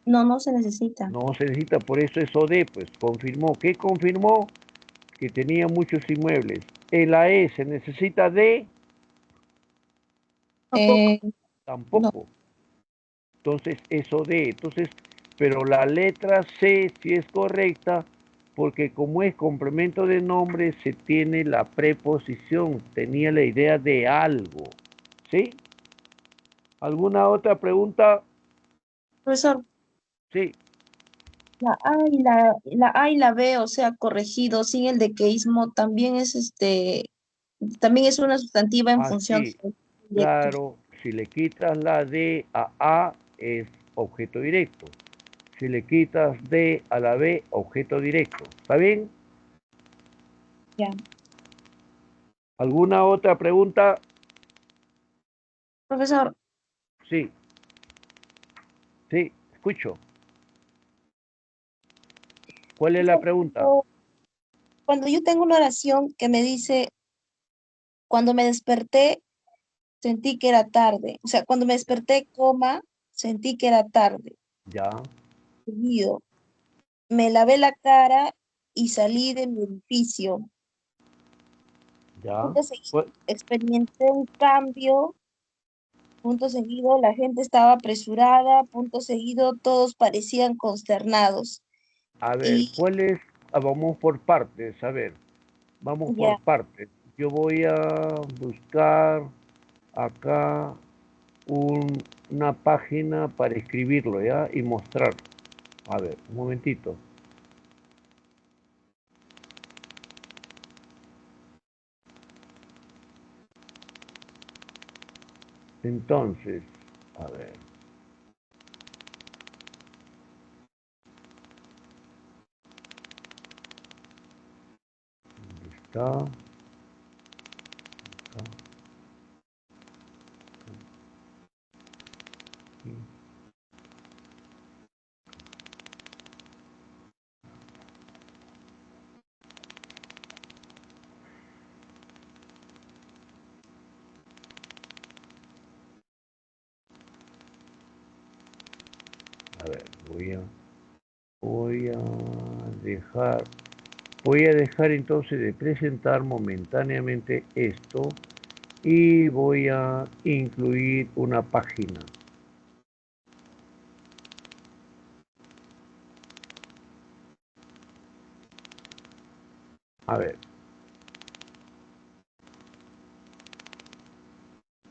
Speaker 4: no se necesita.
Speaker 1: no se necesita, por eso es o de, pues confirmó. ¿Qué confirmó? Que tenía muchos inmuebles. En la E se necesita de,
Speaker 2: tampoco.
Speaker 4: No.
Speaker 1: tampoco. Entonces, eso de, entonces, pero la letra C sí es correcta porque como es complemento de nombre, se tiene la preposición, tenía la idea de algo, ¿sí? ¿Alguna otra pregunta?
Speaker 4: Profesor,
Speaker 1: Sí,
Speaker 4: la A y la B, o sea, corregido sin el dequeísmo, también es también es una sustantiva en función
Speaker 1: así,
Speaker 4: del proyecto.
Speaker 1: claro, si le quitas la D a A es objeto directo. Si le quitas D a la B, objeto directo. ¿Está bien?
Speaker 4: Ya.
Speaker 1: ¿Alguna otra pregunta?
Speaker 4: Profesor,
Speaker 1: Sí, sí, escucho. ¿Cuál es la pregunta?
Speaker 4: cuando yo tengo una oración que me dice, cuando me desperté, sentí que era tarde. O sea, cuando me desperté, coma, sentí que era tarde.
Speaker 1: Ya,
Speaker 4: Seguido, me lavé la cara y salí de mi edificio.
Speaker 1: ya.
Speaker 4: Punto seguido,
Speaker 1: Pues,
Speaker 4: experimenté un cambio. Punto seguido, la gente estaba apresurada. Punto seguido, todos parecían consternados.
Speaker 1: a ver,
Speaker 4: Y
Speaker 1: ¿cuál es? Vamos por partes, a ver, vamos por
Speaker 4: ya,
Speaker 1: partes. Yo voy a buscar acá una página para escribirlo, ¿ya? Y mostrar. A ver, un momentito. Entonces, a ver, ¿dónde está? Acá, aquí. A ver, voy a dejar, voy a dejar entonces de presentar momentáneamente esto y voy a incluir una página.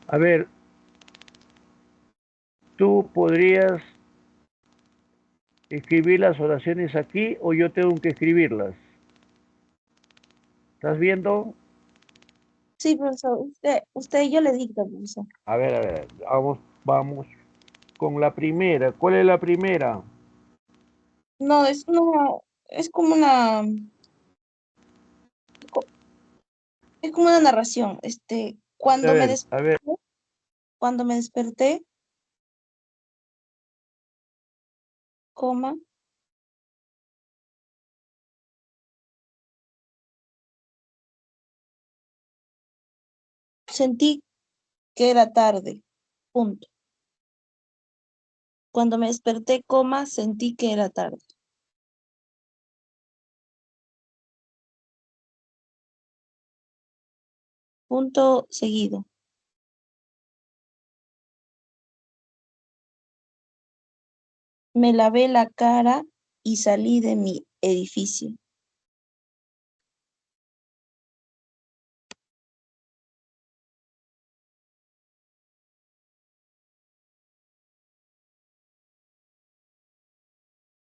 Speaker 1: A ver, tú podrías escribir las oraciones aquí o yo tengo que escribirlas. ¿Estás viendo?
Speaker 4: sí, profesor, yo le dicto, profesor.
Speaker 1: A ver, vamos. Vamos con la primera. ¿Cuál es la primera?
Speaker 4: No, es como una, es como una narración.
Speaker 1: A ver,
Speaker 4: Cuando me desperté, coma, sentí que era tarde, punto. Cuando me desperté, coma, sentí que era tarde. Punto seguido. Me lavé la cara y salí de mi edificio.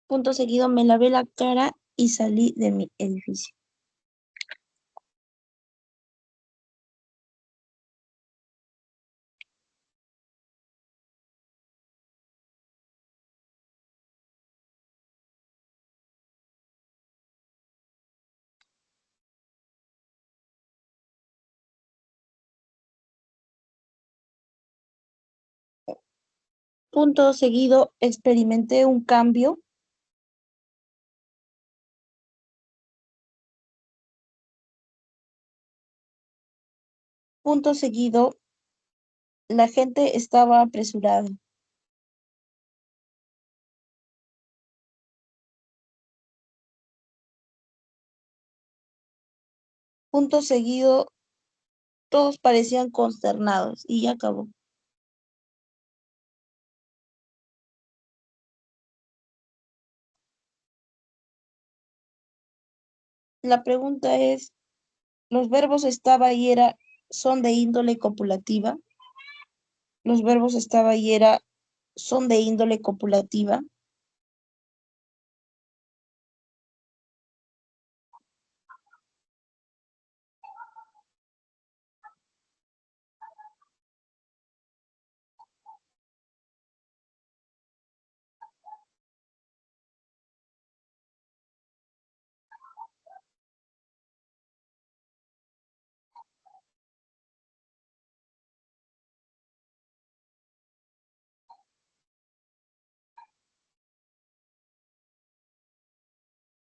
Speaker 4: Punto seguido, me lavé la cara y salí de mi edificio. Punto seguido, experimenté un cambio. Punto seguido, la gente estaba apresurada. Punto seguido, todos parecían consternados y ya acabó. La pregunta es, ¿los verbos estaba y era son de índole copulativa? Los verbos estaba y era son de índole copulativa.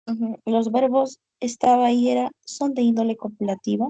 Speaker 4: Ujú. Los verbos estaba y era son de índole copulativa.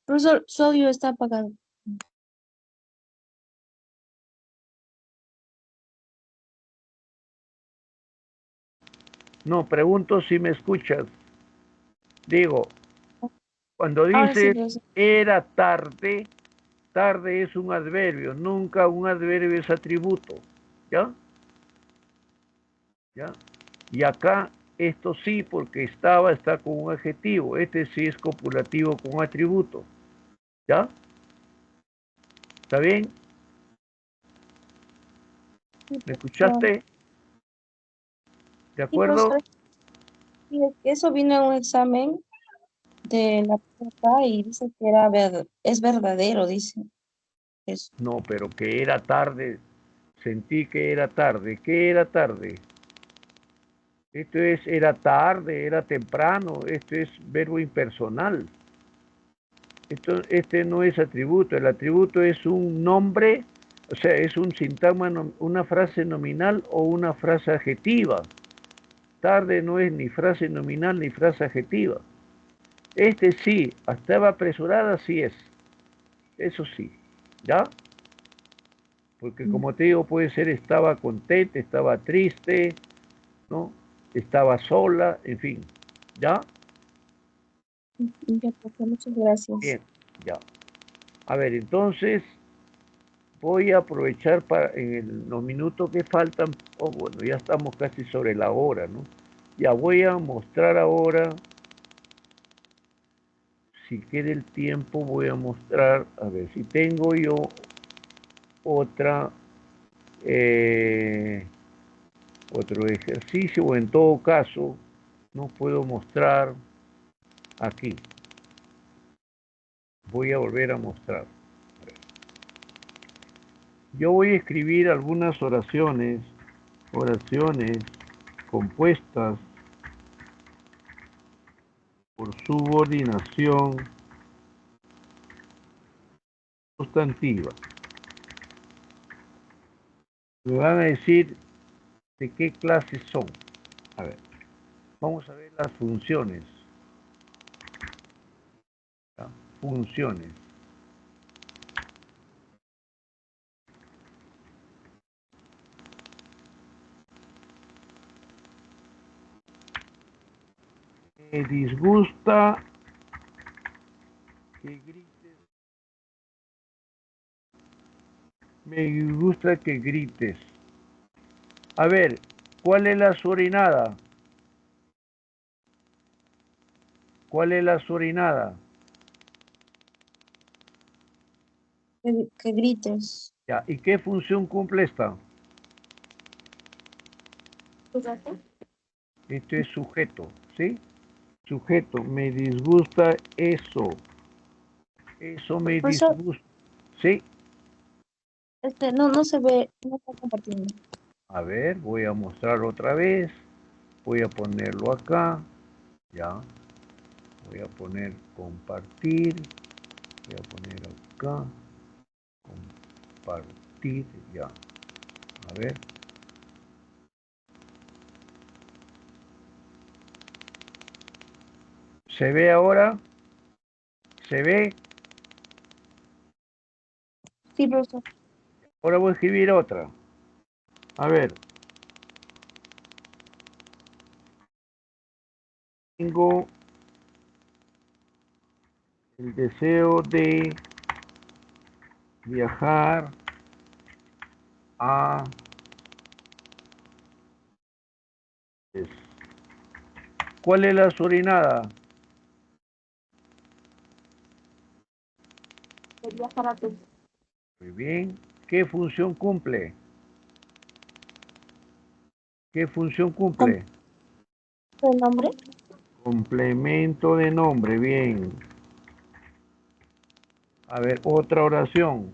Speaker 4: Profesor, su audio está apagado.
Speaker 1: No, pregunto si me escuchas. Digo, cuando
Speaker 4: Ahora sí,
Speaker 1: dices
Speaker 4: profesor.
Speaker 1: era tarde, tarde es un adverbio, nunca un adverbio es atributo. ¿Ya? ¿Ya? Y acá esto sí, porque está con un adjetivo. Este sí es copulativo con atributo. ¿Ya? ¿Está bien?
Speaker 4: Sí,
Speaker 1: ¿Me
Speaker 4: profesor.
Speaker 1: escuchaste? ¿De
Speaker 4: Sí,
Speaker 1: acuerdo?
Speaker 4: profesor. Sí, es que eso vino en un examen de la prepa y dice que es verdadero, dice eso.
Speaker 1: No, pero que era tarde. Sentí que era tarde. ¿Qué era tarde? Esto es, era tarde, era temprano. Esto es verbo impersonal. Este no es atributo. El atributo es un nombre, o sea, es un sintagma, una frase nominal o una frase adjetiva. Tarde no es ni frase nominal ni frase adjetiva. Este sí, estaba apresurada, sí es. Eso sí. ¿Ya? Porque como te digo, puede ser estaba contenta, estaba triste, ¿no? Estaba sola, en fin. ¿Ya?
Speaker 4: Ya, profesor, muchas gracias.
Speaker 1: Bien, ya. A ver, entonces voy a aprovechar para los minutos que faltan, oh, bueno, ya estamos casi sobre la hora, ¿no? Ya voy a mostrar ahora, si queda el tiempo, voy a mostrar, a ver, si tengo yo otra, otro ejercicio, o en todo caso, no puedo mostrar aquí. Voy a volver a mostrar. Yo voy a escribir algunas oraciones compuestas por subordinación sustantiva. Me van a decir de qué clases son. A ver, vamos a ver las funciones. ¿Ya? Funciones. Me disgusta que grites. Me disgusta que grites. A ver, ¿cuál es la surinada? ¿Cuál es la surinada?
Speaker 4: Que grites.
Speaker 1: Ya, ¿y qué función cumple esta?
Speaker 2: Sujeto.
Speaker 1: Esto es sujeto, ¿sí? Sujeto, me disgusta eso. Eso me
Speaker 4: Profesor,
Speaker 1: disgusta. ¿Sí?
Speaker 4: no se ve, no está compartiendo.
Speaker 1: A ver, voy a mostrar otra vez. Voy a ponerlo acá. Ya. Voy a poner compartir. Voy a poner acá. Compartir. Ya. A ver. ¿Se ve ahora? ¿Se ve?
Speaker 4: Sí, profesor.
Speaker 1: Ahora voy a escribir otra. A ver. Tengo el deseo de viajar a... ¿Cuál es la surinada?
Speaker 2: Sería para tu
Speaker 1: Muy bien. ¿Qué función cumple? ¿Qué función cumple?
Speaker 4: ¿El nombre?
Speaker 1: Complemento de nombre, bien. A ver, otra oración.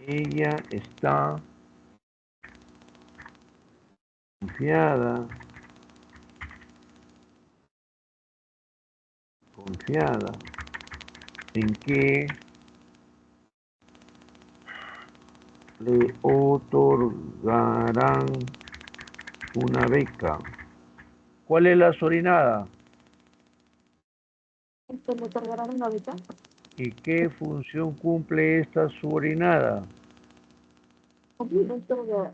Speaker 1: Ella está confiada, confiada en que le otorgarán una beca. ¿Cuál es la surinada?
Speaker 2: ¿Me cargarán ahorita?
Speaker 1: ¿Y qué función cumple esta surinada?
Speaker 2: Complemento de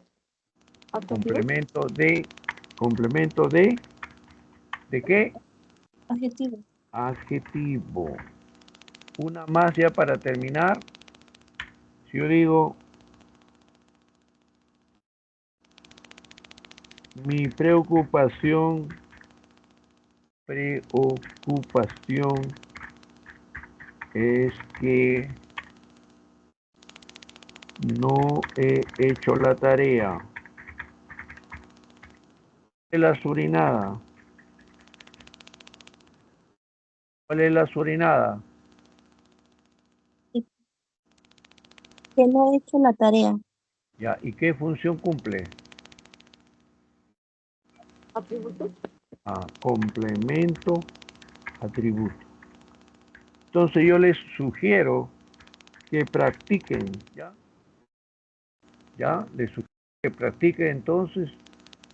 Speaker 2: adjetivo.
Speaker 1: Complemento ¿de qué?
Speaker 4: Adjetivo.
Speaker 1: Adjetivo. Una más ya para terminar. Si yo digo, mi preocupación es que no he hecho la tarea. La surinada. ¿Cuál es la surinada?
Speaker 4: Que no he hecho la tarea.
Speaker 1: Ya, ¿y qué función cumple?
Speaker 2: Atributos.
Speaker 1: Complemento, atributo. Entonces yo les sugiero que practiquen, ¿ya? ¿Ya? Les sugiero que practiquen, entonces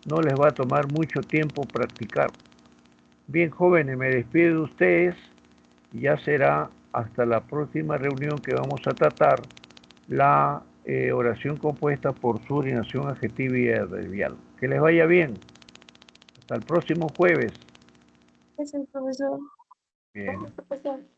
Speaker 1: no les va a tomar mucho tiempo practicar. Bien, jóvenes, me despido de ustedes y ya será hasta la próxima reunión que vamos a tratar la oración compuesta por subordinación adjetiva y adverbial. Que les vaya bien. Hasta el próximo jueves.
Speaker 4: Es el profesor.
Speaker 1: Bien.
Speaker 2: Gracias, profesor.